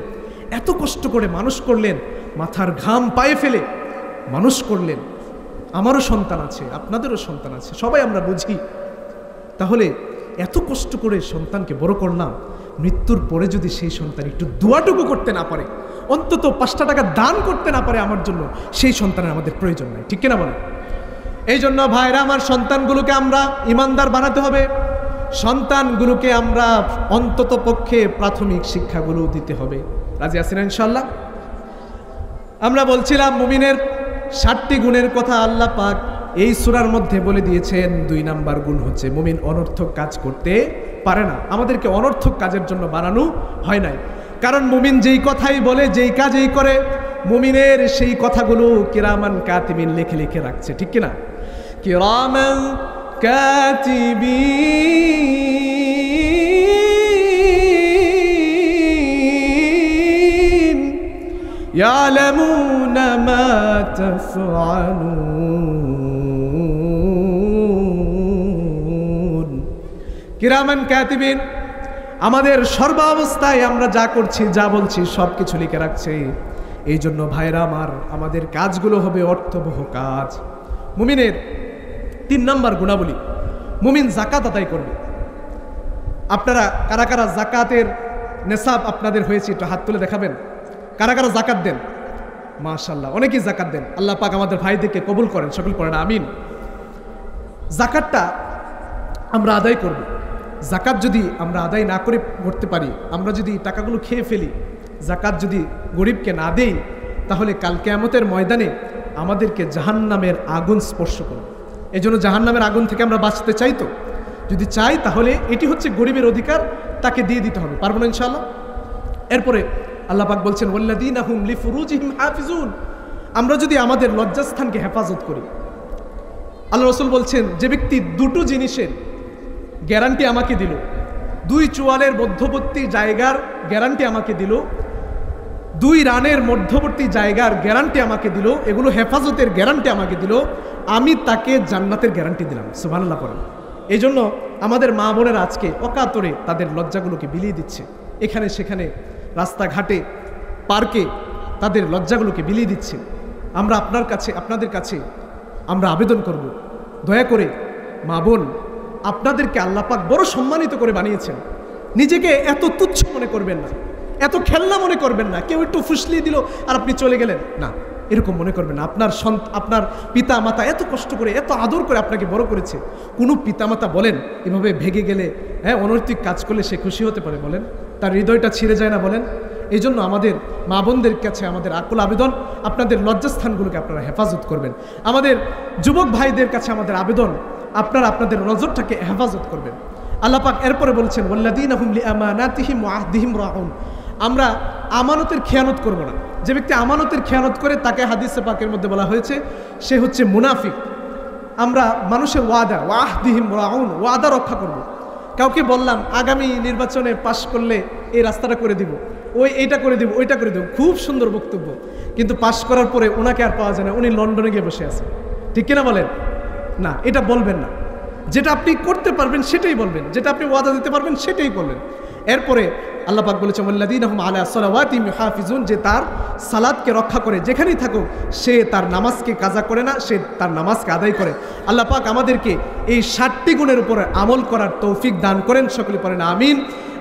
এত কষ্ট করে মানুষ করলেন, মাথার ঘাম পায়ে ফেলে মানুষ করলেন। আমারও সন্তান আছে, আপনাদেরও সন্তান আছে, সবাই আমরা বুঝি। তাহলে এত কষ্ট করে সন্তানকে বড় করলাম, মৃত্যুর পরে যদি সেই সন্তান একটু দোয়াটুকু করতে না পারে, অন্তত 5টা টাকা দান করতে না পারে আমার জন্য, সেই সন্তানের আমাদের প্রয়োজন নাই, ঠিক কিনা বলে? এই জন্য ভাইরা আমার, সন্তানগুলোকে আমরা ইমানদার বানাতে হবে। সন্তানগুলোকে আমরা অন্তত পক্ষে প্রাথমিক শিক্ষাগুলো দিতে হবে। রাজি আছেন ইনশাআল্লাহ? আমরা বলছিলাম মুমিনের 7টি গুণের কথা আল্লাহ পাক এই সূরার মধ্যে বলে দিয়েছেন 2 নাম্বার গুণ হচ্ছে মুমিন অনর্থক কাজ করতে পারে না। আমাদেরকে অনর্থক কাজের জন্য বানানো হয় নাই, কারণ মুমিন যেই কথাই বলে, যেই কাজই করে, মুমিনের সেই কথাগুলো কিরামান কাতিবিন লিখে লিখে রাখছে, ঠিক কিনা? কিরামান কাতিবিন ইয়ালামুনা মা তাফআলুন। কিরামান কাতিবিন আমাদের সর্বাবস্থায় আমরা যা করছি, যা বলছি সব কিছু লিখে রাখছে। এই জন্য ভাইরা আমার, আমাদের কাজগুলো হবে অর্থবহ কাজ। মুমিনের 3 নাম্বার গুণাবলী, মুমিন যাকাত আদায় করবে। আপনারা কারা কারা যাকাতের নেশাব আপনাদের হয়েছে একটু হাত তুলে দেখাবেন। কারা কারা যাকাত দেন? মাশাআল্লাহ, অনেকেই যাকাত দেন। আল্লাহ পাক আমাদের ভাইদেরকে কবুল করেন, সকল করেন আমিন। যাকাতটা আমরা আদায় করব। যাকাত যদি আমরা আদায় না করে করতে পারি, আমরা যদি টাকাগুলো খেয়ে ফেলি, যাকাত যদি গরিবকে না দেই, তাহলে কাল কিয়ামতের ময়দানে আমাদেরকে জাহান্নামের আগুন স্পর্শ করবে। এই জন্য জাহান্নামের আগুন থেকে আমরা বাঁচতে চাই। তো যদি চাই তাহলে এটি হচ্ছে গরিবের অধিকার, তাকে দিয়ে দিতে হবে। পারবো না ইনশাআল্লাহ? এরপরে আল্লাহ পাক বলছেন ওয়াল্লাযীনা হুম লিফুরুজিহিম হাফিজুন। আমরা যদি আমাদের লজ্জাস্থানকে হেফাজত করি, আল্লাহ রাসূল বলছেন যে ব্যক্তি 2টো জিনিসের গ্যারান্টি আমাকে দিল, 2 চোয়ালের মধ্যবর্তী জায়গার গ্যারান্টি আমাকে দিল, 2 রানের মধ্যবর্তী জায়গার গ্যারান্টি আমাকে দিল, এগুলো হেফাজতের গ্যারান্টি আমাকে দিল, আমি তাকে জান্নাতের গ্যারান্টি দিলাম। সুবহানাল্লাহ পড়েন। এই জন্য আমাদের মা বোনেরা আজকে অকাতরে তাদের লজ্জাগুলোকে বিলিয়ে দিচ্ছে, এখানে সেখানে, রাস্তাঘাটে, পার্কে তাদের লজ্জাগুলোকে বিলিয়ে দিচ্ছে। আমরা আপনার কাছে, আপনাদের কাছে আমরা আবেদন করব, দয়া করে মা বোন, আপনাদেরকে আল্লাহ পাক বড় সম্মানিত করে বানিয়েছেন। নিজেকে এত তুচ্ছ মনে করবেন না, এত খেলনা মনে করবেন না। কেউ একটু ফুসলিয়ে দিল আর আপনি চলে গেলেন, না, এরকম মনে করবেন না। আপনার পিতা মাতা এত কষ্ট করে, এত আদর করে আপনাকে বড় করেছে। কোনো পিতা মাতা বলেন এভাবে ভেগে গেলে, অনৈতিক কাজ করলে সে খুশি হতে পারে? বলেন, তার হৃদয়টা ছিঁড়ে যায় না? বলেন। এই জন্য আমাদের মা বোনদের কাছে আমাদের আকুল আবেদন, আপনাদের লজ্জাস্থানগুলোকে আপনারা হেফাজত করবেন। আমাদের যুবক ভাইদের কাছে আমাদের আবেদন, আপনারা আপনাদের নজরটাকে হেফাজত করবেন। আল্লাহ পাক এরপরে বলছেন ওয়াল্লাযীনা হুম লিআমানাতিহিম ওয়া আহদিহিম রাউন। আমরা আমানতের খেয়ানত করব না। যে ব্যক্তি আমানতের খেয়ানত করে তাকে হাদিসে পাকের মধ্যে বলা হয়েছে সে হচ্ছে মুনাফিক। আমরা মানুষের ওয়াদা, ওয়া আহদিহিম রাউন, ওয়াদা রক্ষা করব। কাউকে বললাম আগামী নির্বাচনে পাশ করলে এই রাস্তাটা করে দিব, এইটা করে দিব, ওইটা করে দেব, খুব সুন্দর বক্তব্য, কিন্তু পাশ করার পরে ওনাকে আর পাওয়া যায় না, উনি লন্ডনে গিয়ে বসে আছেন। ঠিক কিনা বলেন? না, এটা বলবেন না। যেটা আপনি করতে পারবেন সেটাই বলবেন, যেটা আপনি ওয়াদা দিতে পারবেন সেটাই বলবেন। এরপরে আল্লাহ পাক বলেছেন ওয়াল্লাযীনা হুম আলা সালাওয়াতিহিম ইউহাফিজুন, যে তার সালাতকে রক্ষা করে, যেখানেই থাকুক সে তার নামাজকে কাজা করে না, সে তার নামাজকে আদায় করে। আল্লাহ পাক আমাদেরকে এই 7টি গুণের উপরে আমল করার তৌফিক দান করেন। সকলে পড়েন আমিন।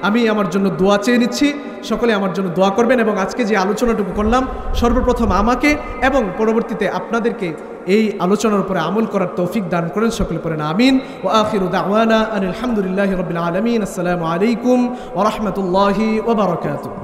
আমি আমার জন্য দোয়া চেয়ে নিচ্ছি, সকলে আমার জন্য দোয়া করবেন। এবং আজকে যে আলোচনাটুকু করলাম, সর্বপ্রথম আমাকে এবং পরবর্তীতে আপনাদেরকে এই আলোচনার উপরে আমল করার তৌফিক দান করেন। সকলে পড়েন আমিন। ওয়া আখিরু দাওয়ানা আনিল হামদুলিল্লাহি রাব্বিল আলামিন। আসসালামু আলাইকুম ওয়া রাহমাতুল্লাহি ওয়া বারাকাতুহু।